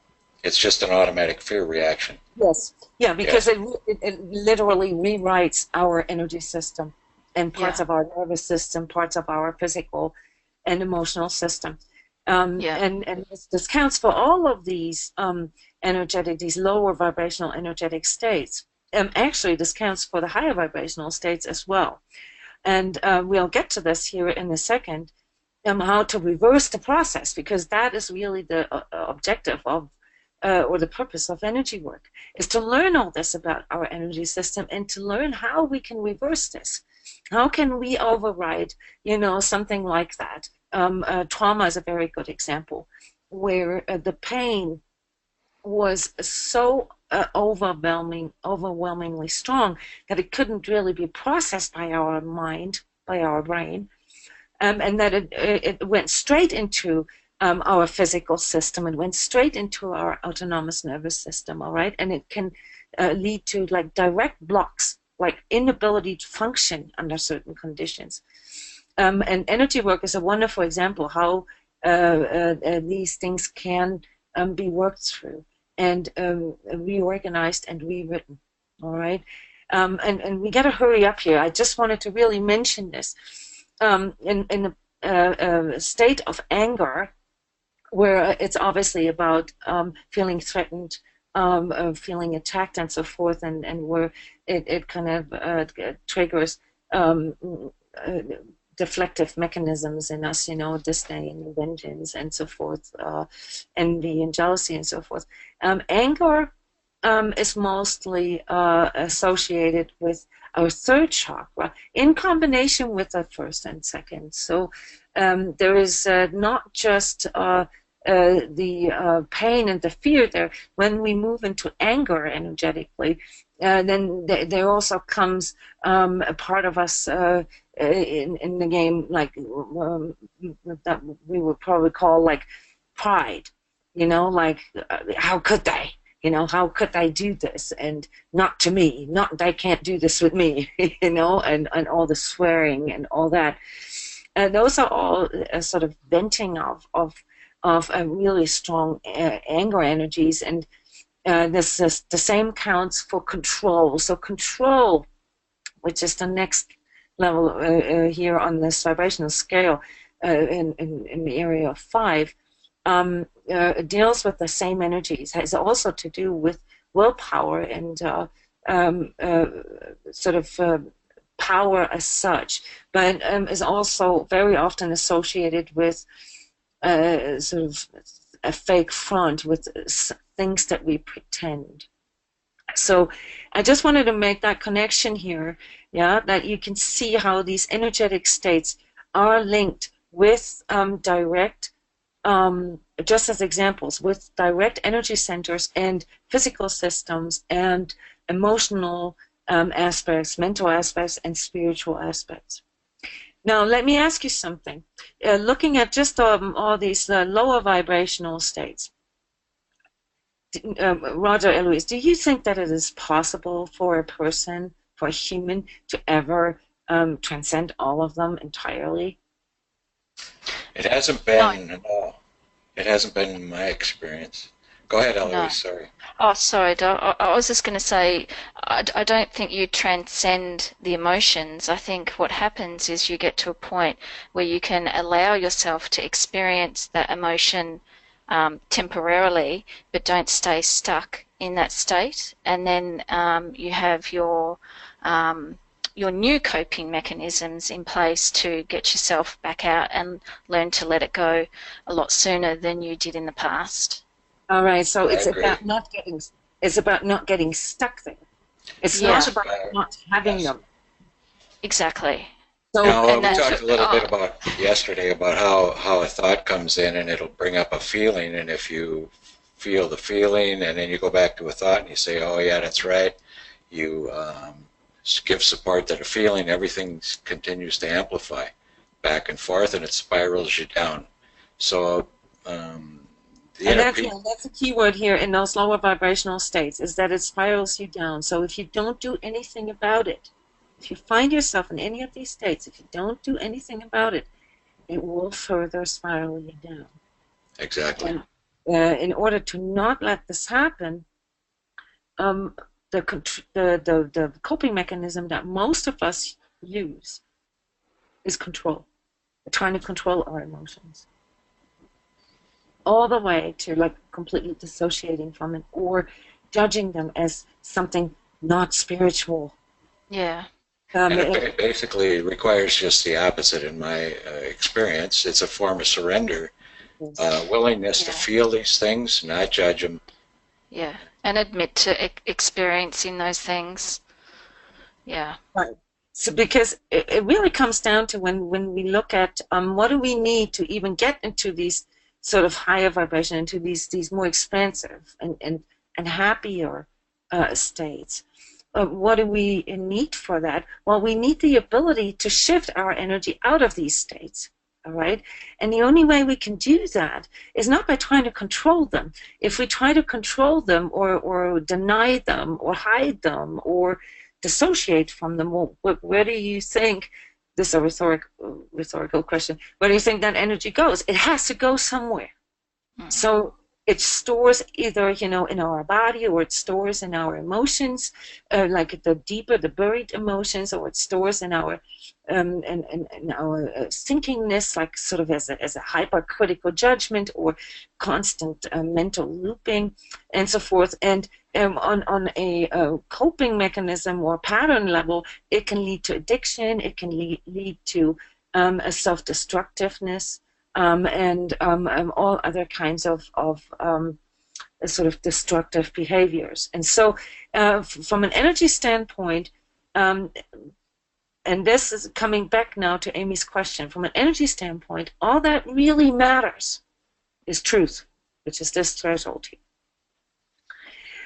It's just an automatic fear reaction. Yes, yeah, because it literally rewrites our energy system and parts of our nervous system, parts of our physical and emotional system. And this counts for all of these these lower vibrational energetic states. Actually, this counts for the higher vibrational states as well. And we'll get to this here in a second. How to reverse the process, because that is really the objective of or the purpose of energy work, is to learn all this about our energy system and to learn how we can reverse this. How can we override, something like that? Trauma is a very good example, where the pain was so overwhelmingly strong that it couldn't really be processed by our mind, by our brain. And that it went straight into our physical system. It went straight into our autonomous nervous system, all right? And it can lead to like direct blocks, like inability to function under certain conditions. And energy work is a wonderful example how these things can be worked through and reorganized and rewritten, all right? And we got to hurry up here. I just wanted to really mention this. In a state of anger, where it's obviously about feeling threatened, feeling attacked, and so forth, and where it kind of triggers deflective mechanisms in us, disdain and vengeance and so forth, envy and jealousy and so forth. Anger is mostly associated with our third chakra in combination with the first and second. So there is not just the pain and the fear there. When we move into anger energetically, then there also comes a part of us in the game, like that we would probably call like pride, like how could they? How could they do this? And not to me, not they can't do this with me, and all the swearing and all that. Those are all sort of venting of really strong anger energies. And this is the same counts for control. So control, which is the next level here on this vibrational scale in the area of 5, deals with the same energies, has also to do with willpower and sort of power as such, but is also very often associated with sort of a fake front, with things that we pretend. So I just wanted to make that connection here, that you can see how these energetic states are linked with direct, just as examples, with direct energy centers and physical systems and emotional aspects, mental aspects, and spiritual aspects. Now, let me ask you something. Looking at just all these lower vibrational states, Roger, Eloise, do you think that it is possible for a person, for a human, to ever transcend all of them entirely? It hasn't No, been, no, it hasn't been in my experience. Go ahead, no. Eloise, sorry. Oh, sorry, I was just going to say, I don't think you transcend the emotions. I think what happens is you get to a point where you can allow yourself to experience that emotion temporarily, but don't stay stuck in that state. And then you have your new coping mechanisms in place to get yourself back out and learn to let it go a lot sooner than you did in the past. All right, so I agree. it's about not getting stuck there. It's not Yeah, Yes, about not having yes. them. exactly. So, Now, And we that's talked a little bit oh, about yesterday about how a thought comes in and it'll bring up a feeling, and if you feel the feeling and then you go back to a thought and you say, "Oh yeah, that's right," you give support to the feeling. Everything continues to amplify back and forth, and it spirals you down. So the and inner that's peace, yeah, that's a key word here in those lower vibrational states is that it spirals you down. So if you don't do anything about it, if you find yourself in any of these states, if you don't do anything about it, it will further spiral you down. exactly. And in order to not let this happen, um, the coping mechanism that most of us use is control. We're trying to control our emotions, all the way to like completely dissociating from it or judging them as something not spiritual. yeah, And It it basically requires just the opposite in my experience. It's a form of surrender, is. willingness to yeah, feel these things, not judge them. yeah. And admit to experiencing those things. Yeah. Right. So because it really comes down to when we look at what do we need to even get into these sort of higher vibration, into these more expansive and happier states. What do we need for that? Well, we need the ability to shift our energy out of these states. All right. And the only way we can do that is not by trying to control them. If we try to control them or deny them or hide them or dissociate from them, well, where do you think, this is a rhetorical question, where do you think that energy goes? It has to go somewhere. Mm. So it stores either, in our body, or it stores in our emotions, like the deeper, the buried emotions, or it stores in our in our thinkingness, like sort of as a hypercritical judgment or constant mental looping, and so forth. And on a coping mechanism or pattern level, it can lead to addiction. It can lead to a self-destructiveness and all other kinds of sort of destructive behaviors. And so, from an energy standpoint, um, and this is coming back now to Amy's question, from an energy standpoint, all that really matters is truth, which is this threshold here.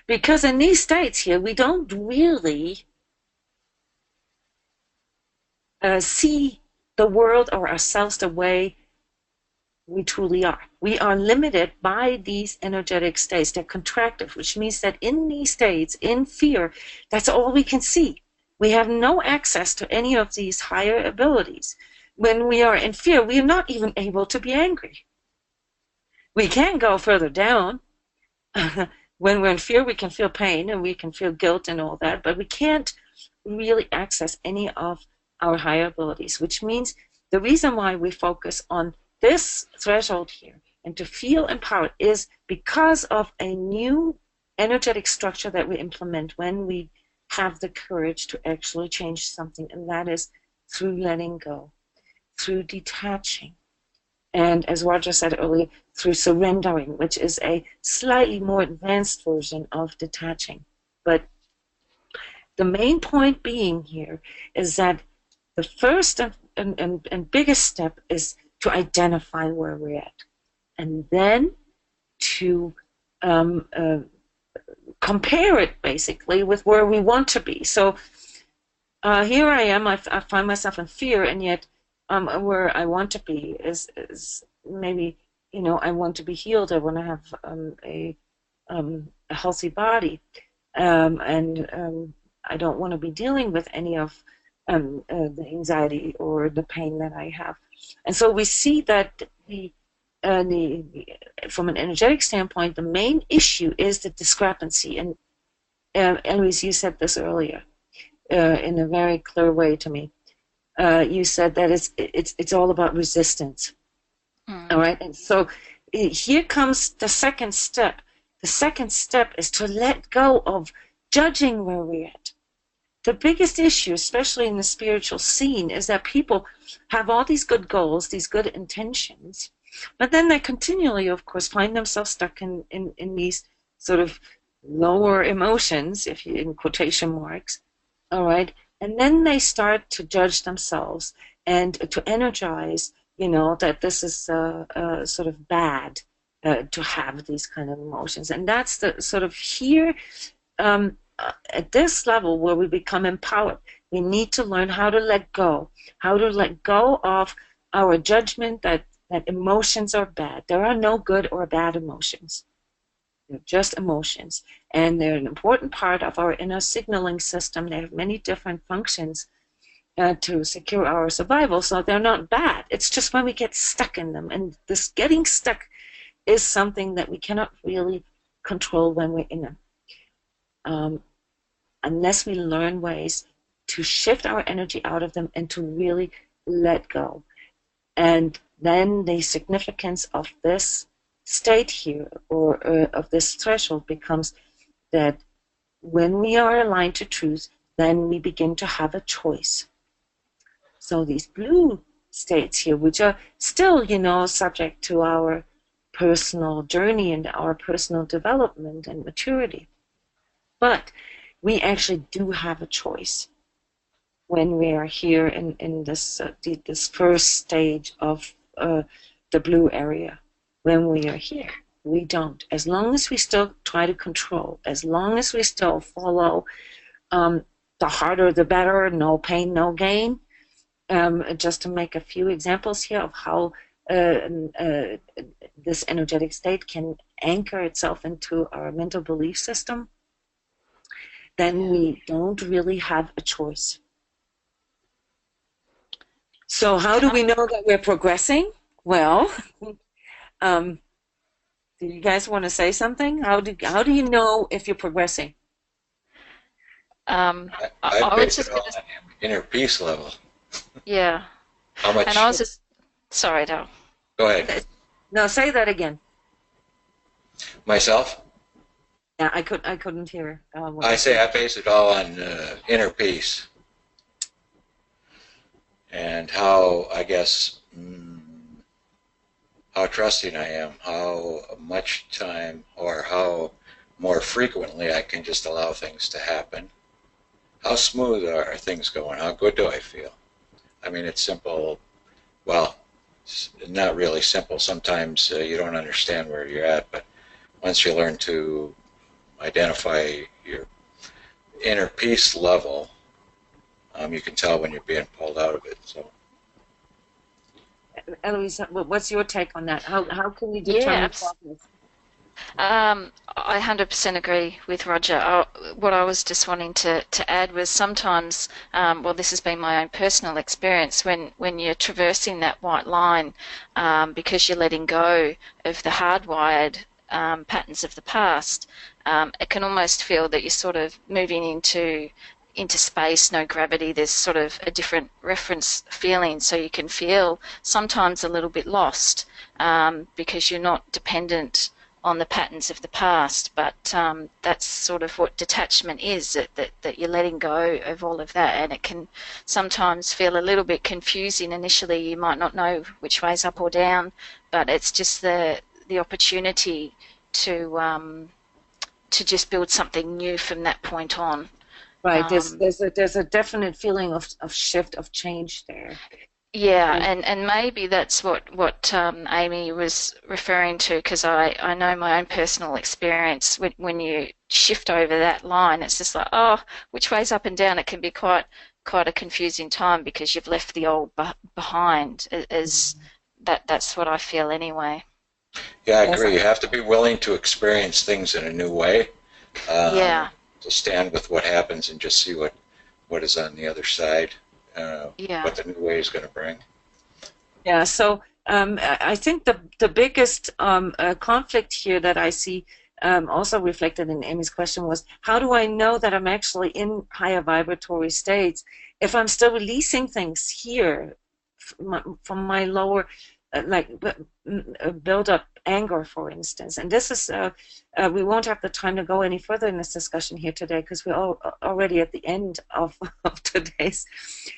Because in these states here, we don't really see the world or ourselves the way we truly are. We are limited by these energetic states. They're contractive, which means that in these states, in fear, that's all we can see. We have no access to any of these higher abilities. When we are in fear, we are not even able to be angry. We can go further down. When we're in fear, we can feel pain and we can feel guilt and all that, but we can't really access any of our higher abilities, which means the reason why we focus on this threshold here and to feel empowered is because of a new energetic structure that we implement when we have the courage to actually change something, and that is through letting go, through detaching, and as Roger said earlier, through surrendering, which is a slightly more advanced version of detaching. But the main point being here is that the first and biggest step is to identify where we're at, and then to compare it basically with where we want to be. So here I am, I find myself in fear, and yet where I want to be is maybe, I want to be healed. I want to have a healthy body, and I don't want to be dealing with any of the anxiety or the pain that I have. And so we see that from an energetic standpoint, the main issue is the discrepancy. And Eloise, you said this earlier in a very clear way to me. You said that it's all about resistance. All right, and so here comes the second step. The second step is to let go of judging where we're at. The biggest issue, especially in the spiritual scene, is that people have all these good goals, these good intentions, but then they continually, of course, find themselves stuck in these sort of lower emotions, if you in quotation marks, all right? And then they start to judge themselves and to energize, that this is sort of bad to have these kind of emotions. And that's the sort of here, at this level where we become empowered. We need to learn how to let go of our judgment that emotions are bad. There are no good or bad emotions. They're just emotions. And they're an important part of our inner signaling system. They have many different functions to secure our survival, so they're not bad. It's just when we get stuck in them. And this getting stuck is something that we cannot really control when we're in them. Unless we learn ways to shift our energy out of them and to really let go. And then the significance of this state here, or of this threshold, becomes that when we are aligned to truth, then we begin to have a choice. So these blue states here, which are still, subject to our personal journey and our personal development and maturity. But we actually do have a choice when we are here in this first stage of the blue area. When we are here, we don't. As long as we still try to control, as long as we still follow the harder the better, no pain, no gain. Just to make a few examples here of how this energetic state can anchor itself into our mental belief system, then we don't really have a choice. So how do we know that we're progressing? Well, do you guys want to say something? How do you know if you're progressing? I base it on inner peace level. Yeah. How much? And I was just, sorry, Dal. Go ahead. No, say that again. Myself? Yeah, I couldn't hear. I say I base it all on inner peace. And how, I guess, how trusting I am, how much time or how more frequently I can just allow things to happen. How smooth are things going? How good do I feel? I mean, it's simple. Well, it's not really simple. Sometimes you don't understand where you're at, but once you learn to identify your inner peace level, you can tell when you're being pulled out of it. So, Eloise, what's your take on that? How can you determine progress? I 100% agree with Roger. What I was just wanting to add was sometimes, well, this has been my own personal experience, when you're traversing that white line, because you're letting go of the hardwired patterns of the past, it can almost feel that you're sort of moving into space, no gravity. There's sort of a different reference feeling, so you can feel sometimes a little bit lost because you're not dependent on the patterns of the past, but that's sort of what detachment is, that you're letting go of all of that, and it can sometimes feel a little bit confusing initially. You might not know which way's up or down, but it's just the opportunity to just build something new from that point on. Right, there's a definite feeling of shift, of change there. Yeah, and maybe that's what Amy was referring to, because I know my own personal experience. When you shift over that line, it's just like, oh, which way's up and down? It can be quite a confusing time because you've left the old behind. That's what I feel anyway. Yeah, I Yes. agree. You have to be willing to experience things in a new way, Yeah, to stand with what happens and just see what is on the other side, yeah. what the new way is going to bring. Yeah, so I think the biggest conflict here that I see, also reflected in Amy's question, was how do I know that I'm actually in higher vibratory states if I'm still releasing things here from my lower, like build up anger, for instance. And this is, we won't have the time to go any further in this discussion here today because we're already at the end of today's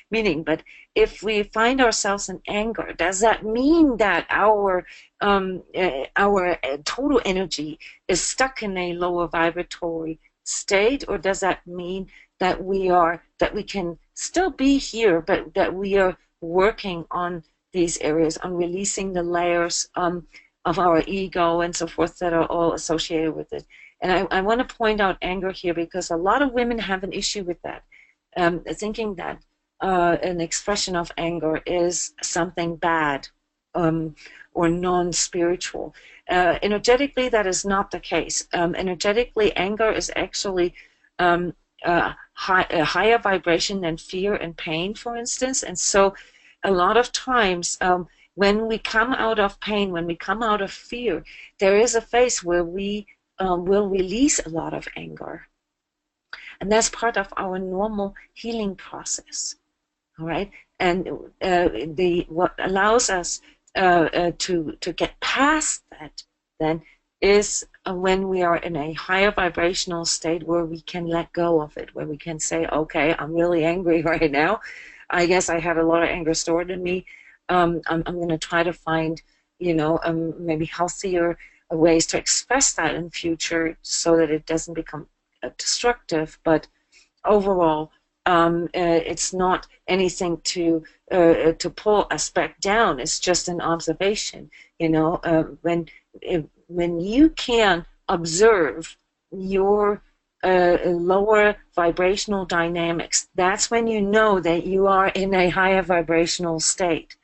meeting. But if we find ourselves in anger, does that mean that our total energy is stuck in a lower vibratory state, or does that mean that we can still be here, but that we are working on these areas, on releasing the layers of our ego and so forth that are all associated with it? And I want to point out anger here because a lot of women have an issue with that, thinking that an expression of anger is something bad, or non-spiritual. Energetically, that is not the case. Energetically, anger is actually a higher vibration than fear and pain, for instance. And so a lot of times, when we come out of pain, when we come out of fear, there is a phase where we will release a lot of anger. And that's part of our normal healing process. All right, and what allows us to get past that then is when we are in a higher vibrational state where we can let go of it, where we can say, okay, I'm really angry right now. I guess I have a lot of anger stored in me. I'm going to try to find, maybe healthier ways to express that in future so that it doesn't become destructive. But overall, it's not anything to pull us back down. It's just an observation. When you can observe your lower vibrational dynamics, that's when you know that you are in a higher vibrational state.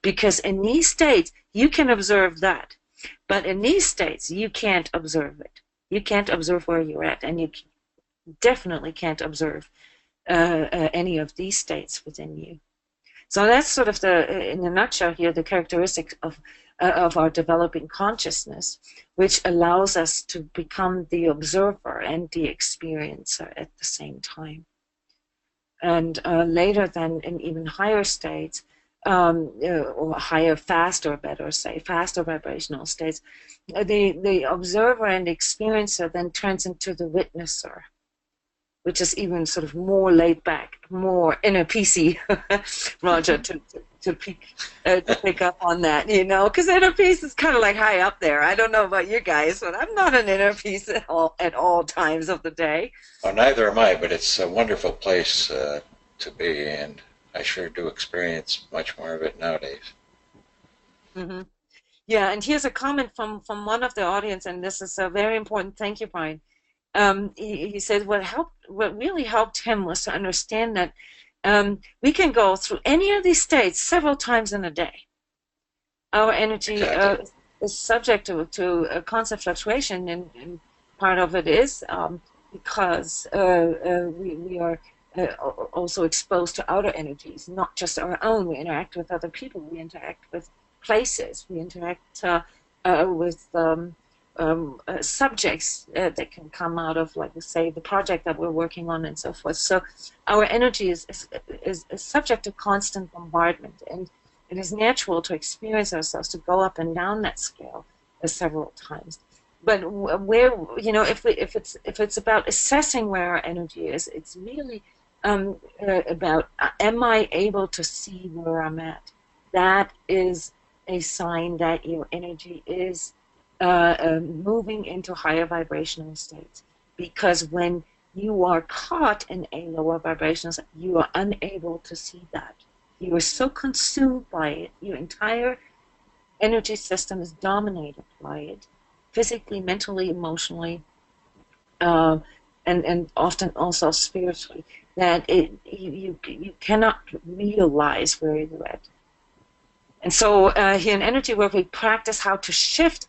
Because in these states, you can observe that. But in these states, you can't observe it. You can't observe where you're at, and you definitely can't observe any of these states within you. So that's sort of in a nutshell here, the characteristics of our developing consciousness, which allows us to become the observer and the experiencer at the same time. And later, then, in even higher states, or higher, faster, better say, faster vibrational states, the observer and the experiencer then turns into the witnesser, which is even sort of more laid back, more inner peacey, Roger, to pick up on that, because inner peace is kind of like high up there. I don't know about you guys, but I'm not an inner peace at all times of the day. Well, neither am I, but it's a wonderful place to be, and I sure do experience much more of it nowadays. Mm-hmm. Yeah, and here's a comment from one of the audience, and this is a very important. Thank you, Brian. He said what really helped him was to understand that we can go through any of these states several times in a day. Our energy Exactly. is subject to a constant fluctuation, and part of it is because we are also exposed to outer energies, not just our own. We interact with other people, we interact with places, we interact with subjects that can come out of, like, say, the project that we're working on and so forth. So our energy is subject to constant bombardment, and it is natural to experience ourselves to go up and down that scale several times. But where, if it's about assessing where our energy is, it's really about, am I able to see where I'm at? That is a sign that your energy is moving into higher vibrational states. Because when you are caught in a lower vibrational state, you are unable to see that. You are so consumed by it, your entire energy system is dominated by it, physically, mentally, emotionally, uh, and often also spiritually, that you cannot realize where you're at. And so here in energy work, we practice how to shift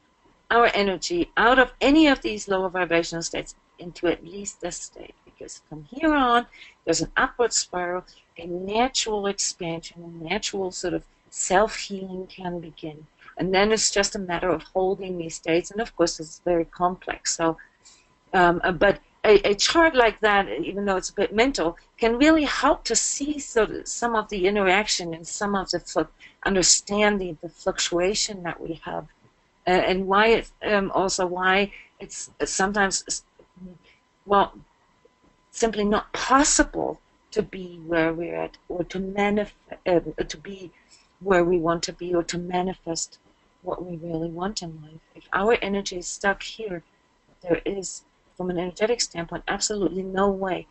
our energy out of any of these lower vibrational states into at least this state. Because from here on, there's an upward spiral, a natural expansion, a natural sort of self-healing can begin. And then it's just a matter of holding these states. And of course, it's very complex. So, but a chart like that, even though it's a bit mental, can really help to see sort of some of the interaction and some of the understanding the fluctuation that we have, and why it also why it's sometimes, well, simply not possible to be where we're at, or to to be where we want to be, or to manifest what we really want in life. If our energy is stuck here, there is, from an energetic standpoint, absolutely no way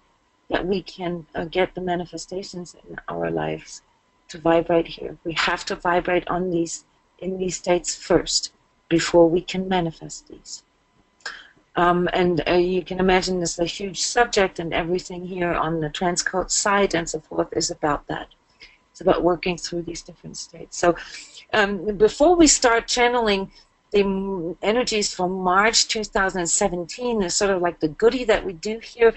that we can get the manifestations in our lives to vibrate here. We have to vibrate on in these states first before we can manifest these. And you can imagine this is a huge subject, and everything here on the transCODES site and so forth is about that. It's about working through these different states. So before we start channeling the energies from March 2017, is sort of like the goodie that we do here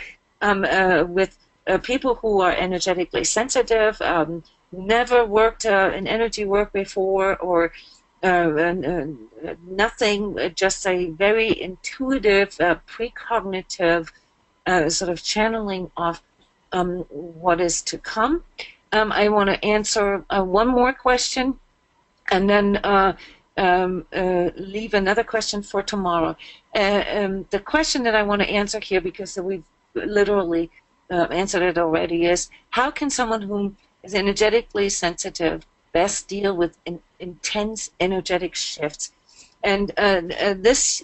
with people who are energetically sensitive, never worked in energy work before, or nothing, just a very intuitive, precognitive sort of channeling of what is to come. I want to answer one more question, and then leave another question for tomorrow. The question that I want to answer here, because we've literally answered it already, is how can someone who is energetically sensitive best deal with intense energetic shifts? And this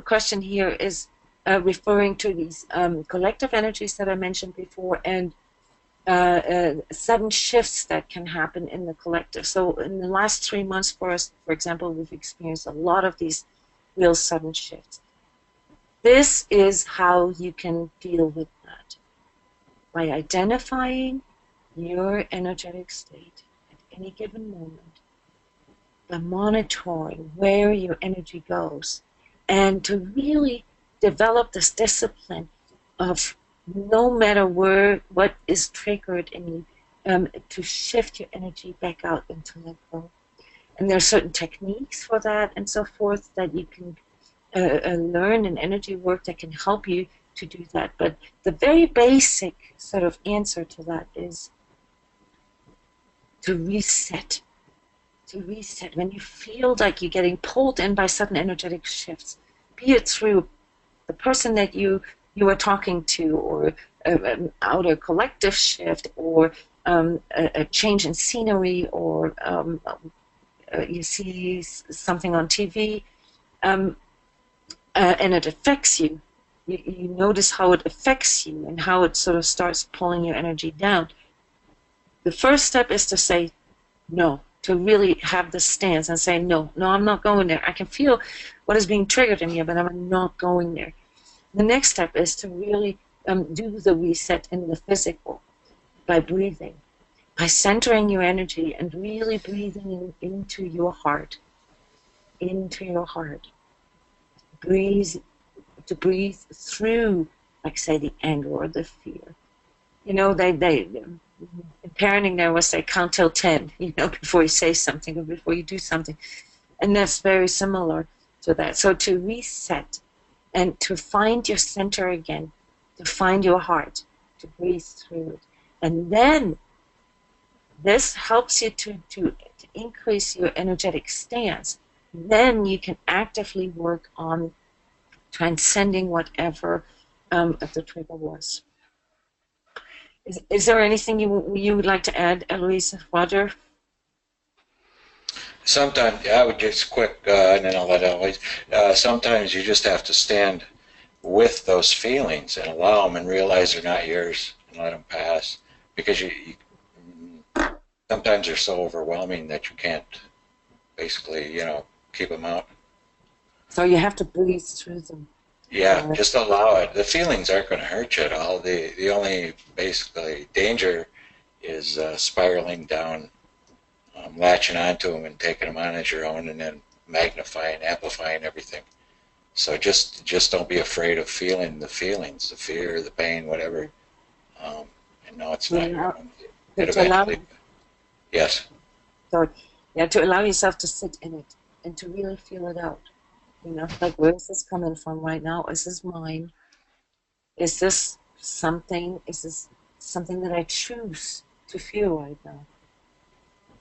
question here is referring to these collective energies that I mentioned before, and sudden shifts that can happen in the collective. So in the last 3 months for us, for example, we've experienced a lot of these real sudden shifts. This is how you can deal with that, by identifying your energetic state at any given moment, by monitoring where your energy goes, and to really develop this discipline of, no matter what is triggered in you, to shift your energy back out into the flow. And there are certain techniques for that and so forth that you can learn in energy work that can help you to do that. But the very basic sort of answer to that is to reset. To reset. When you feel like you're getting pulled in by sudden energetic shifts, be it through the person that you are talking to, or an outer collective shift, or a change in scenery, or you see something on TV, and it affects you. You notice how it affects you and how it sort of starts pulling your energy down. The first step is to say no, to really have the stance and say, no, I'm not going there. I can feel what is being triggered in me, but I'm not going there. The next step is to really do the reset in the physical by breathing, by centering your energy and really breathing into your heart, into your heart. Breathe through, like, say, the anger or the fear. You know, they in parenting, they always say count till 10, before you say something or before you do something. And that's very similar to that. So to reset and to find your center again, to find your heart, to breathe through it. And then this helps you to increase your energetic stance. Then you can actively work on transcending whatever the trigger was. Is there anything you would like to add, Eloise, Roger? Sometimes, I would just quick, and then I'll let Eloise. Sometimes you just have to stand with those feelings and allow them and realize they're not yours and let them pass, because you sometimes they're so overwhelming that you can't basically, keep them out. So you have to breathe through them. Yeah, just allow it. The feelings aren't going to hurt you at all. The only basically danger is spiraling down, latching onto them and taking them on as your own, and then magnifying, amplifying everything. So just don't be afraid of feeling the feelings, the fear, the pain, whatever. And no, it's To not your allow, own. It to allow, eventually, yes, so, yeah, to allow yourself to sit in it and to really feel it out. You know, like, where is this coming from right now? Is this mine? Is this something? Is this something that I choose to feel right now?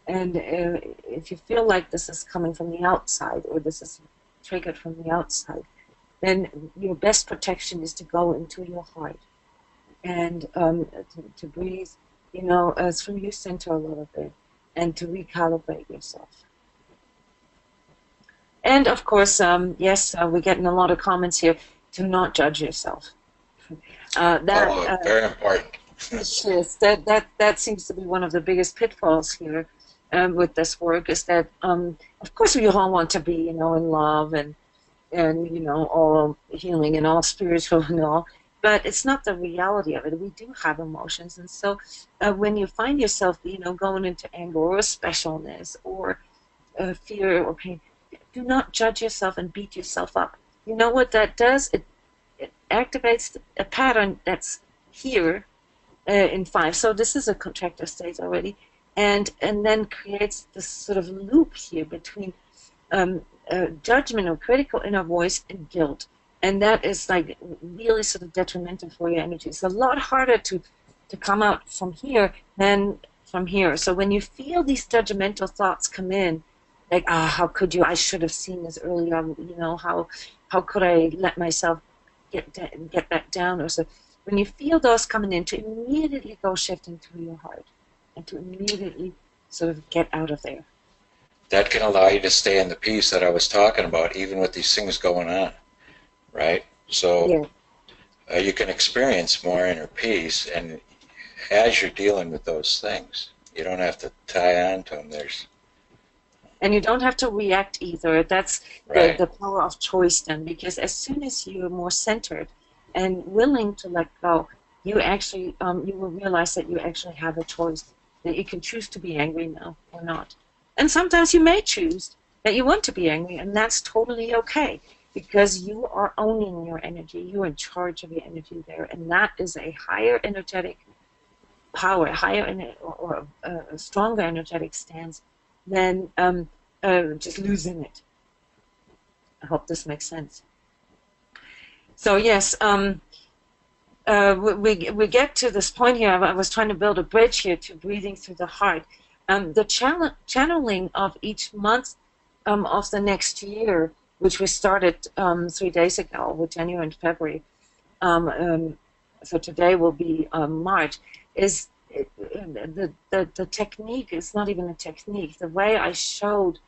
And if you feel like this is coming from the outside, or this is triggered from the outside, then your best protection is to go into your heart and to breathe, you know, through your center a little bit, and to recalibrate yourself. And of course, yes, we're getting a lot of comments here to not judge yourself. oh, very important. Yes, that seems to be one of the biggest pitfalls here with this work, is that of course we all want to be, you know, in love and you know, all healing and all spiritual and all, but it's not the reality of it. We do have emotions, and so when you find yourself, you know, going into anger or specialness or fear or pain, do not judge yourself and beat yourself up. You know what that does? It activates a pattern that's here in 5. So this is a contractor state already, and then creates this sort of loop here between judgment or critical inner voice and guilt, and that is like really sort of detrimental for your energy. It's a lot harder to come out from here than from here. So when you feel these judgmental thoughts come in, like, ah, how could you? I should have seen this earlier. You know, how could I let myself get that down? Or so. When you feel those coming in, to immediately go shift into your heart, and to immediately sort of get out of there. That can allow you to stay in the peace that I was talking about, even with these things going on, right? So Yeah. you can experience more inner peace, and as you're dealing with those things, you don't have to tie on to them. And you don't have to react either. That's Right. the power of choice then, because as soon as you're more centered and willing to let go, you actually you will realize that you actually have a choice, that you can choose to be angry now or not. And sometimes you may choose that you want to be angry, and that's totally okay, because you are owning your energy. You're in charge of your energy there, and that is a higher energetic power, or a stronger energetic stance than just losing it. I hope this makes sense. So yes, we get to this point here. I was trying to build a bridge here to breathing through the heart. The channeling of each month of the next year, which we started 3 days ago with January and February. So today will be March. Is the technique is not even a technique. The way I showed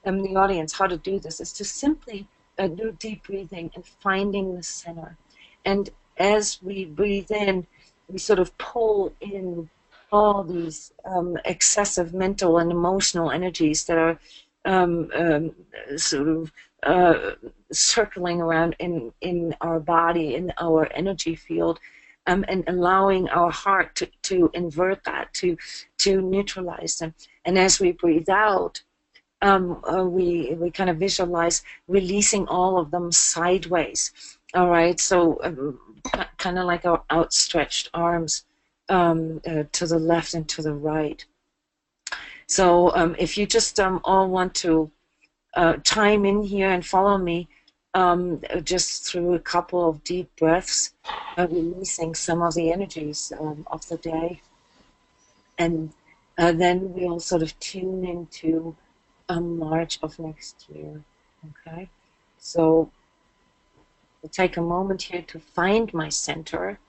the audience how to do this is to simply do deep breathing and finding the center. And as we breathe in, we sort of pull in all these excessive mental and emotional energies that are sort of circling around in our body, in our energy field, and allowing our heart to invert that, to neutralize them. And as we breathe out, we kind of visualize releasing all of them sideways. All right, so kind of like our outstretched arms to the left and to the right. So if you just all want to chime in here and follow me, just through a couple of deep breaths, releasing some of the energies of the day. And then we'll sort of tune into March of next year. Okay? So I'll take a moment here to find my center.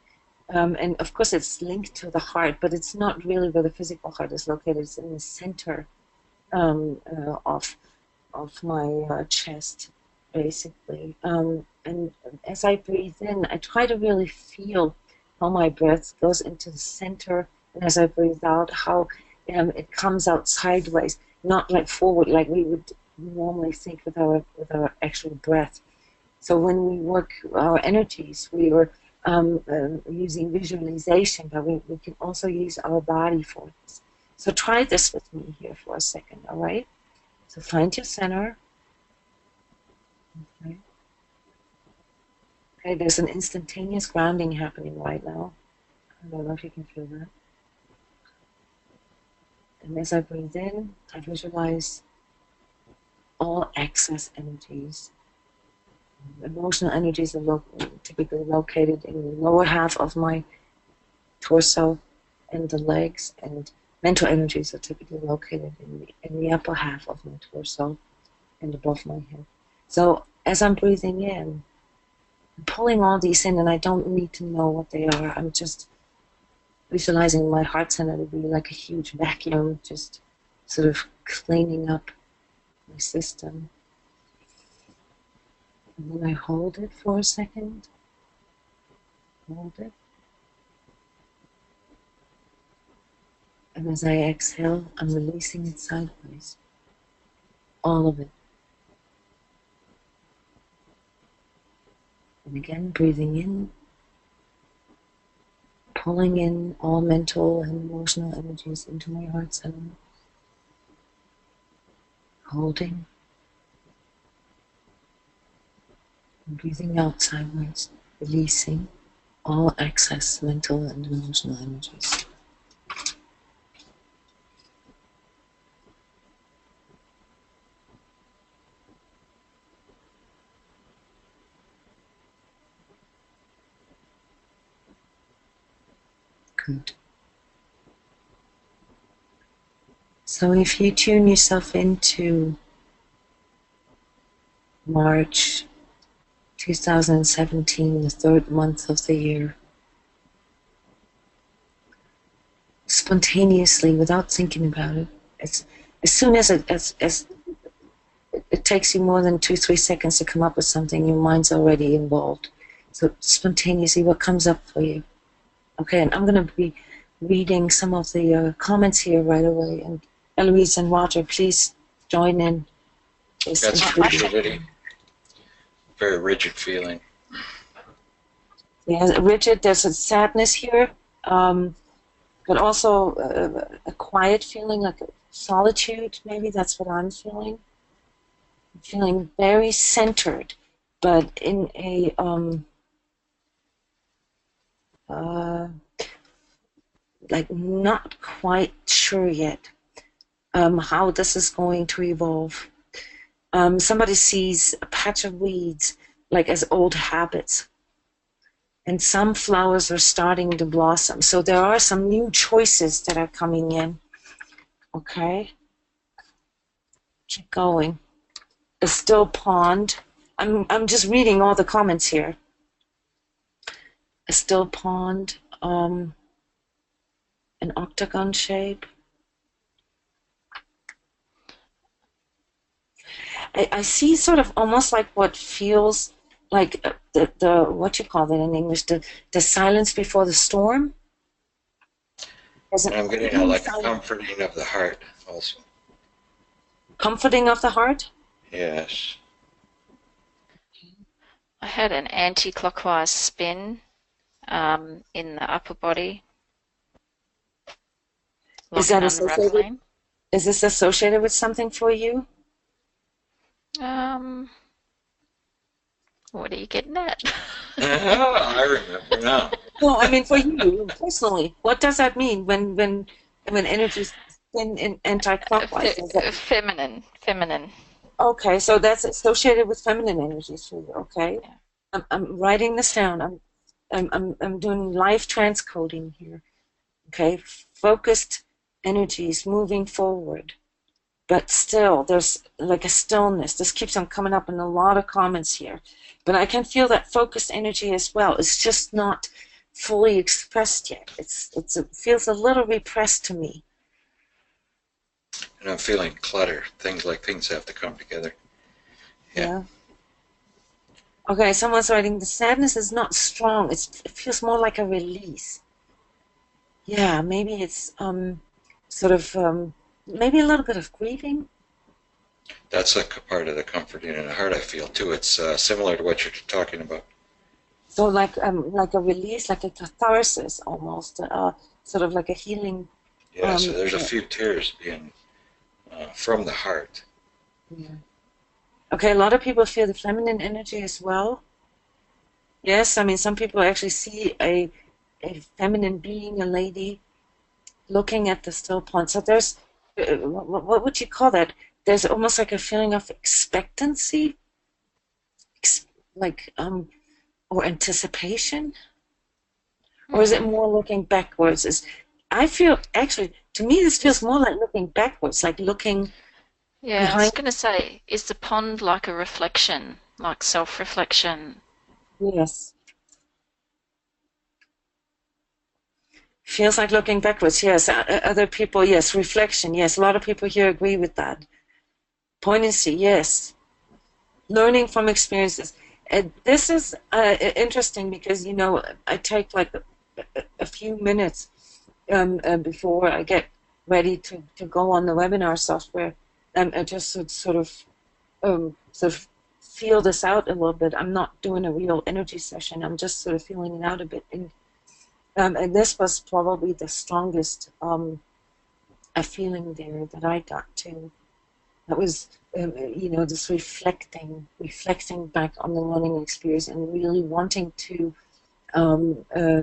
And of course it's linked to the heart, but it's not really where the physical heart is located. It's in the center of my chest, basically. And as I breathe in, I try to really feel how my breath goes into the center, and as I breathe out, how it comes out sideways, not like forward, like we would normally think with our actual breath. So when we work our energies, we are using visualization, but we can also use our body for this. So try this with me here for a second, all right? So find your center, Okay. Okay, there's an instantaneous grounding happening right now. I don't know if you can feel that. And as I breathe in, I visualize all excess energies. Emotional energies are typically located in the lower half of my torso and the legs, and mental energies are typically located in the upper half of my torso and above my head. So as I'm breathing in, I'm pulling all these in, and I don't need to know what they are. I'm just visualizing my heart center to be like a huge vacuum, just sort of cleaning up my system. And then I hold it for a second. Hold it. And as I exhale, I'm releasing it sideways. All of it. And again, breathing in, pulling in all mental and emotional energies into my heart center. Holding. And breathing out sideways, releasing all excess mental and emotional energies. Good. So if you tune yourself into March 2017, the third month of the year, spontaneously, without thinking about it, as soon as it takes you more than 2-3 seconds to come up with something, your mind's already involved. So spontaneously, what comes up for you? Okay, and I'm going to be reading some of the comments here right away. And Eloise and Roger, please join in. That's rigidity. Very rigid feeling. Yeah, rigid. There's a sadness here, but also a quiet feeling, like a solitude. Maybe that's what I'm feeling. I'm feeling very centered, but in a like not quite sure yet how this is going to evolve. Somebody sees a patch of weeds like as old habits, and some flowers are starting to blossom. So there are some new choices that are coming in. Okay, keep going. A still pond. I'm just reading all the comments here. A still pond, an octagon shape. I see sort of almost like what feels like the what you call that in English, the silence before the storm. And I'm getting like a comforting of the heart also. Comforting of the heart? Yes. I had an anti-clockwise spin in the upper body, Is like that an associated? unraveling. Is this associated with something for you? Um, what are you getting at? I remember now. No, I mean for you personally. What does that mean when energy spin in anti-clockwise? Does that, Feminine. okay, so that's associated with feminine energies for you. Okay, Yeah. I'm writing this down. I'm doing live transcoding here. Okay, focused energies moving forward, but still there's like a stillness. This keeps on coming up in a lot of comments here, but I can feel that focused energy as well. It's just not fully expressed yet. It feels a little repressed to me. And I'm feeling clutter. Things have to come together. Yeah. Okay, someone's writing the sadness is not strong. It feels more like a release. Yeah, maybe it's sort of maybe a little bit of grieving. That's a part of the comforting in the heart I feel too. It's similar to what you're talking about. So like a release, like a catharsis almost, sort of like a healing. Yeah, so there's a few tears being from the heart. Yeah. Okay, a lot of people feel the feminine energy as well. Yes, I mean, some people actually see a feminine being, a lady, looking at the still pond. So there's, what would you call that? There's almost like a feeling of expectancy, ex like, or anticipation. Or is it Hmm. more looking backwards? I feel, actually, to me, this feels Is more like looking backwards, like looking Yeah, I was behind. going to say, is the pond like a reflection, like self-reflection? Yes. Feels like looking backwards. Yes. Other people, yes. Reflection. Yes. A lot of people here agree with that. Poignancy. Yes. Learning from experiences. This is interesting because, I take like a few minutes before I get ready to go on the webinar software, and I just sort of feel this out a little bit. I'm not doing a real energy session. I'm just sort of feeling it out a bit. And this was probably the strongest a feeling there that I got to. That was, this reflecting back on the learning experience and really wanting to. Um, uh,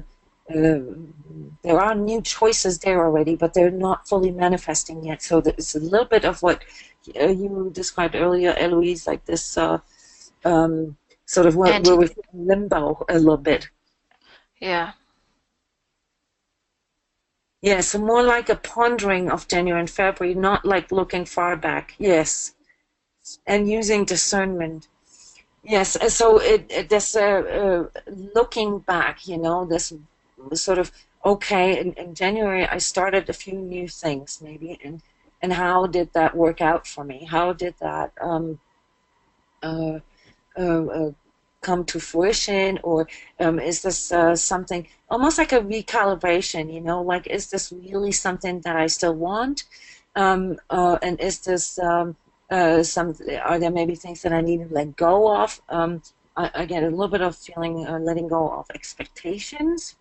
there are new choices there already, but they're not fully manifesting yet. So it's a little bit of what you described earlier, Eloise, like this um, sort of where Anti, we're in limbo a little bit. yeah. Yeah, so more like a pondering of January and February, not like looking far back. Yes, and using discernment. Yes, so this looking back, this sort of okay. In January, I started a few new things, maybe, and how did that work out for me? How did that uh, come to fruition, or is this something almost like a recalibration? Like, is this really something that I still want? And is this some? Are there maybe things that I need to let go of? I get a little bit of feeling letting go of expectations.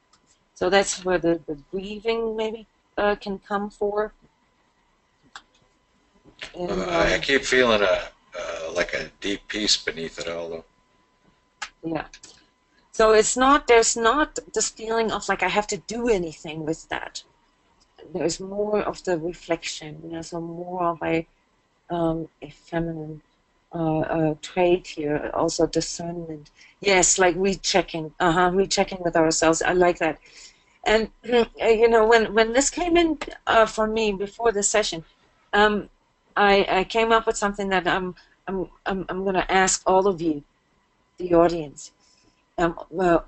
So that's where the grieving maybe can come for. And I keep feeling like a deep peace beneath it all, though. yeah. So there's not this feeling of like I have to do anything with that. There's more of the reflection, so more of a feminine trait here, also discernment. Yes, like rechecking with ourselves. I like that. And when this came in for me before the session, um, I came up with something that I'm going to ask all of you, the audience,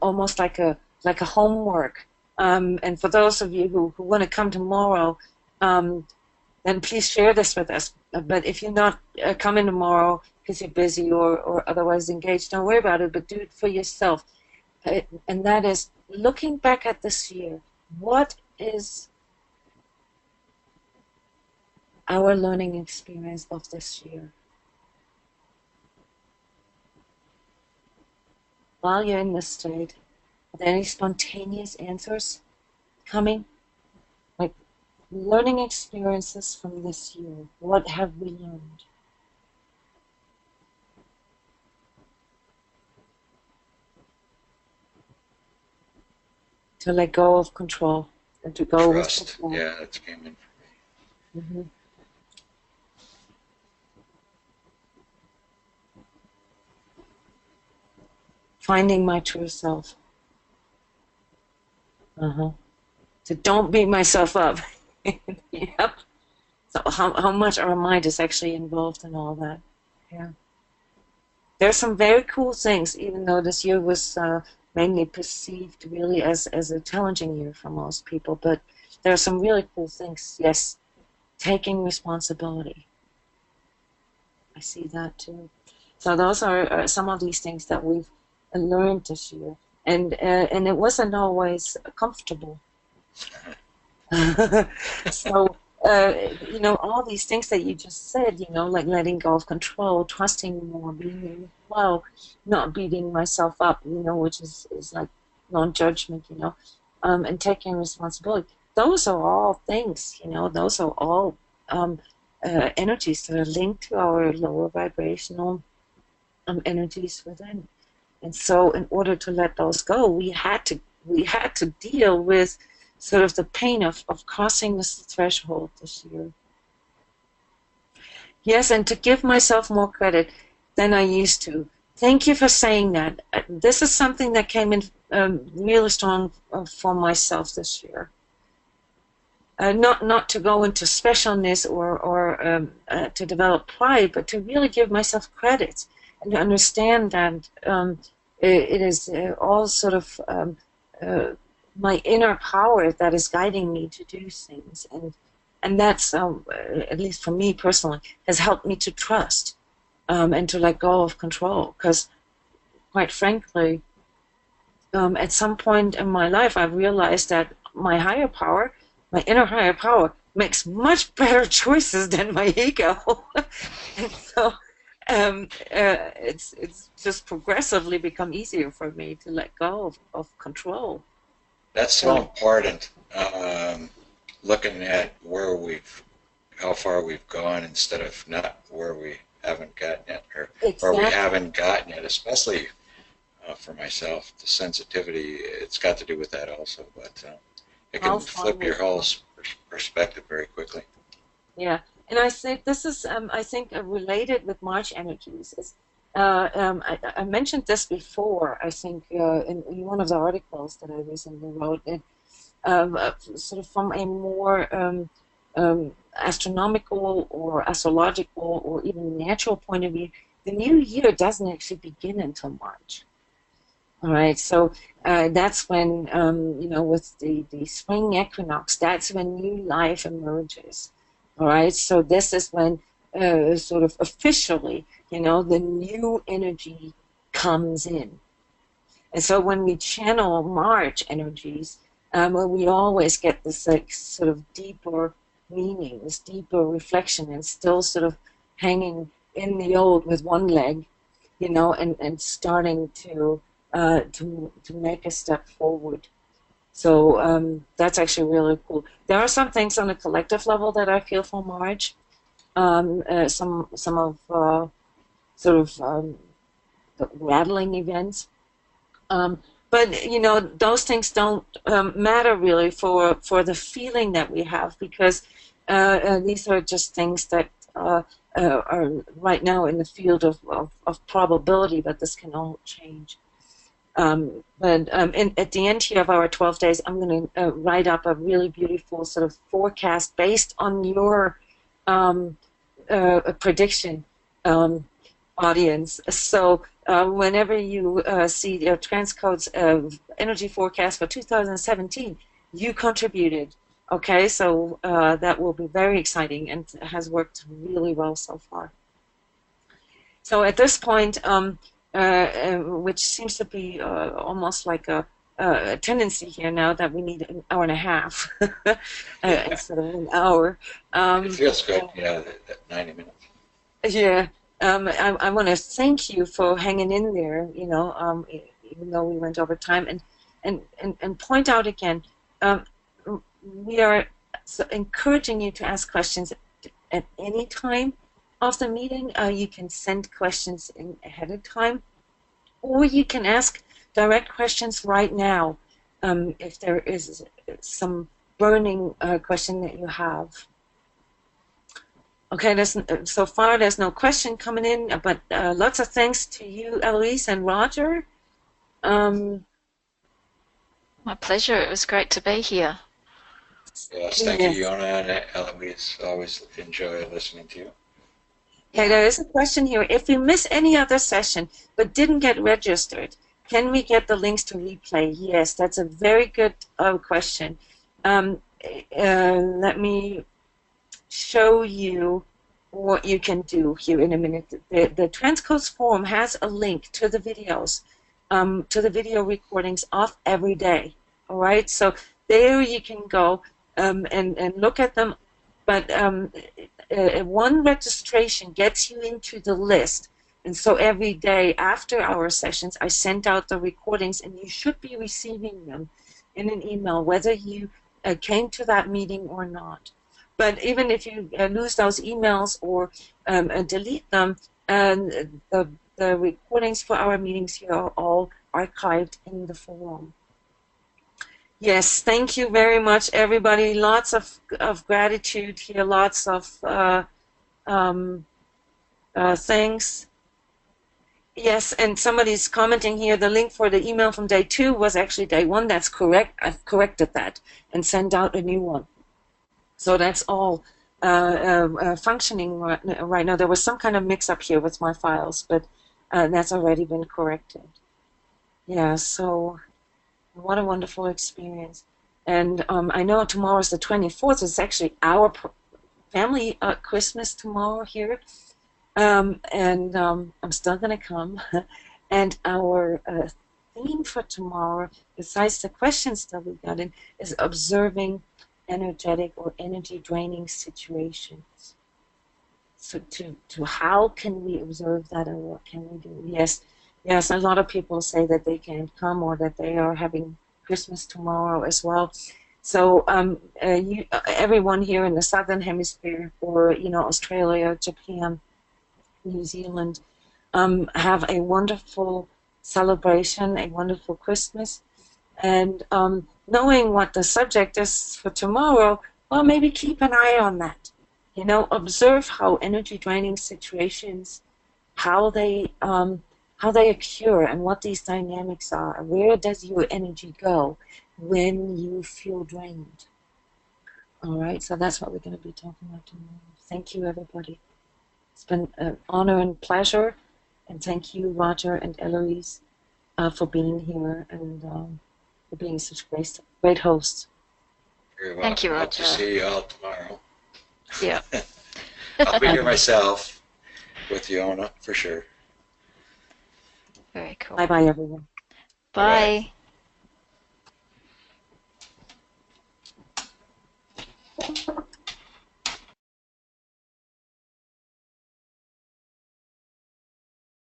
almost like a homework. And for those of you who want to come tomorrow, um, then please share this with us. But if you're not coming tomorrow because you're busy or otherwise engaged, don't worry about it, but do it for yourself. And that is looking back at this year. What is our learning experience of this year? While you're in this state, are there any spontaneous answers coming? Like learning experiences from this year. What have we learned? To let go of control and to go with the Trust. flow. Yeah, that came in. Mhm. Finding my true self. Uh-huh. So don't beat myself up. Yep. So how much our mind is actually involved in all that. Yeah. There's some very cool things, even though this year was mainly perceived really as a challenging year for most people. But there are some really cool things. Yes, taking responsibility. I see that too. So those are some of these things that we've learned this year, and it wasn't always comfortable. So all these things that you just said, like letting go of control, trusting more, being in flow, not beating myself up, which is like non-judgment, and taking responsibility. Those are all things, those are all energies that are linked to our lower vibrational. energies within. And so in order to let those go, we had to deal with sort of the pain of crossing this threshold this year. Yes, and to give myself more credit than I used to. Thank you for saying that. This is something that came in really strong for myself this year. Not to go into specialness or to develop pride, but to really give myself credit and to understand that it is all sort of my inner power that is guiding me to do things, and that's at least for me personally has helped me to trust and to let go of control. Because quite frankly, at some point in my life, I've realized that my higher power, my inner higher power, makes much better choices than my ego. And so it's just progressively become easier for me to let go of control. That's so important. Looking at how far we've gone instead of not where we haven't gotten yet, or where we haven't gotten yet, especially for myself, the sensitivity, it's got to do with that also, but it can flip your whole perspective very quickly. Yeah, and I think this is, I think, related with March energies. I mentioned this before, I think, in one of the articles that I recently wrote, sort of from a more astronomical or astrological or even natural point of view, the new year doesn't actually begin until March. All right, so that's when, with the spring equinox, that's when new life emerges. All right, so this is when sort of officially, the new energy comes in. And so when we channel March energies, we always get this sort of deeper meaning, this deeper reflection, and still sort of hanging in the old with one leg, and starting to make a step forward. So that's actually really cool. There are some things on a collective level that I feel for March. Some of sort of the rattling events. But those things don't matter really for the feeling that we have, because these are just things that are right now in the field of probability, but this can all change. But at the end here of our 12 days, I'm going to write up a really beautiful sort of forecast based on your prediction, audience. So whenever you see your transCODES energy forecast for 2017, you contributed. Okay, so that will be very exciting and has worked really well so far. So at this point, which seems to be almost like a tendency here now, that we need an hour and a half instead of an hour. It feels good, that 90 minutes. Yeah. I want to thank you for hanging in there, even though we went over time, and point out again, we are encouraging you to ask questions at any time of the meeting. You can send questions in ahead of time, or you can ask direct questions right now if there is some burning question that you have. Okay, so far there's no question coming in, but lots of thanks to you, Eloise and Roger. My pleasure. It was great to be here. Yes, thank you, Yona and Eloise. Always enjoy listening to you. Okay, there is a question here. If we miss any other session but didn't get registered, can we get the links to replay? Yes, that's a very good question. Let me show you what you can do here in a minute. The transCODES forum has a link to the videos, to the video recordings of every day. All right, so there you can go and look at them. But one registration gets you into the list. And so every day after our sessions, I send out the recordings, and you should be receiving them in an email, whether you came to that meeting or not. But even if you lose those emails or delete them, the the recordings for our meetings here are all archived in the forum. Yes, thank you very much, everybody. Lots of gratitude here, lots of thanks. Yes, and somebody's commenting here, the link for the email from day 2 was actually day 1. That's correct. I've corrected that and sent out a new one. So that's all functioning right now. There was some kind of mix-up here with my files, but that's already been corrected. Yeah, so what a wonderful experience. And I know tomorrow's the 24th. It's actually our family Christmas tomorrow here. I'm still going to come. And our theme for tomorrow, besides the questions that we got in, is observing energetic or energy draining situations. So to how can we observe that, and what can we do? Yes, a lot of people say that they can't come, or that they are having Christmas tomorrow as well. So everyone here in the Southern Hemisphere, or Australia, Japan, New Zealand, have a wonderful celebration, a wonderful Christmas. And knowing what the subject is for tomorrow, well, maybe keep an eye on that. Observe how energy draining situations, how they occur, and what these dynamics are. Where does your energy go when you feel drained? All right, so that's what we're going to be talking about tomorrow. Thank you, everybody. It's been an honor and pleasure, and thank you, Roger and Eloise, for being here and for being such great hosts. Very well. Thank you, Hope to Roger. see you all tomorrow. Yeah. I'll be here myself with Fiona for sure. Very cool. Bye-bye, everyone. Bye.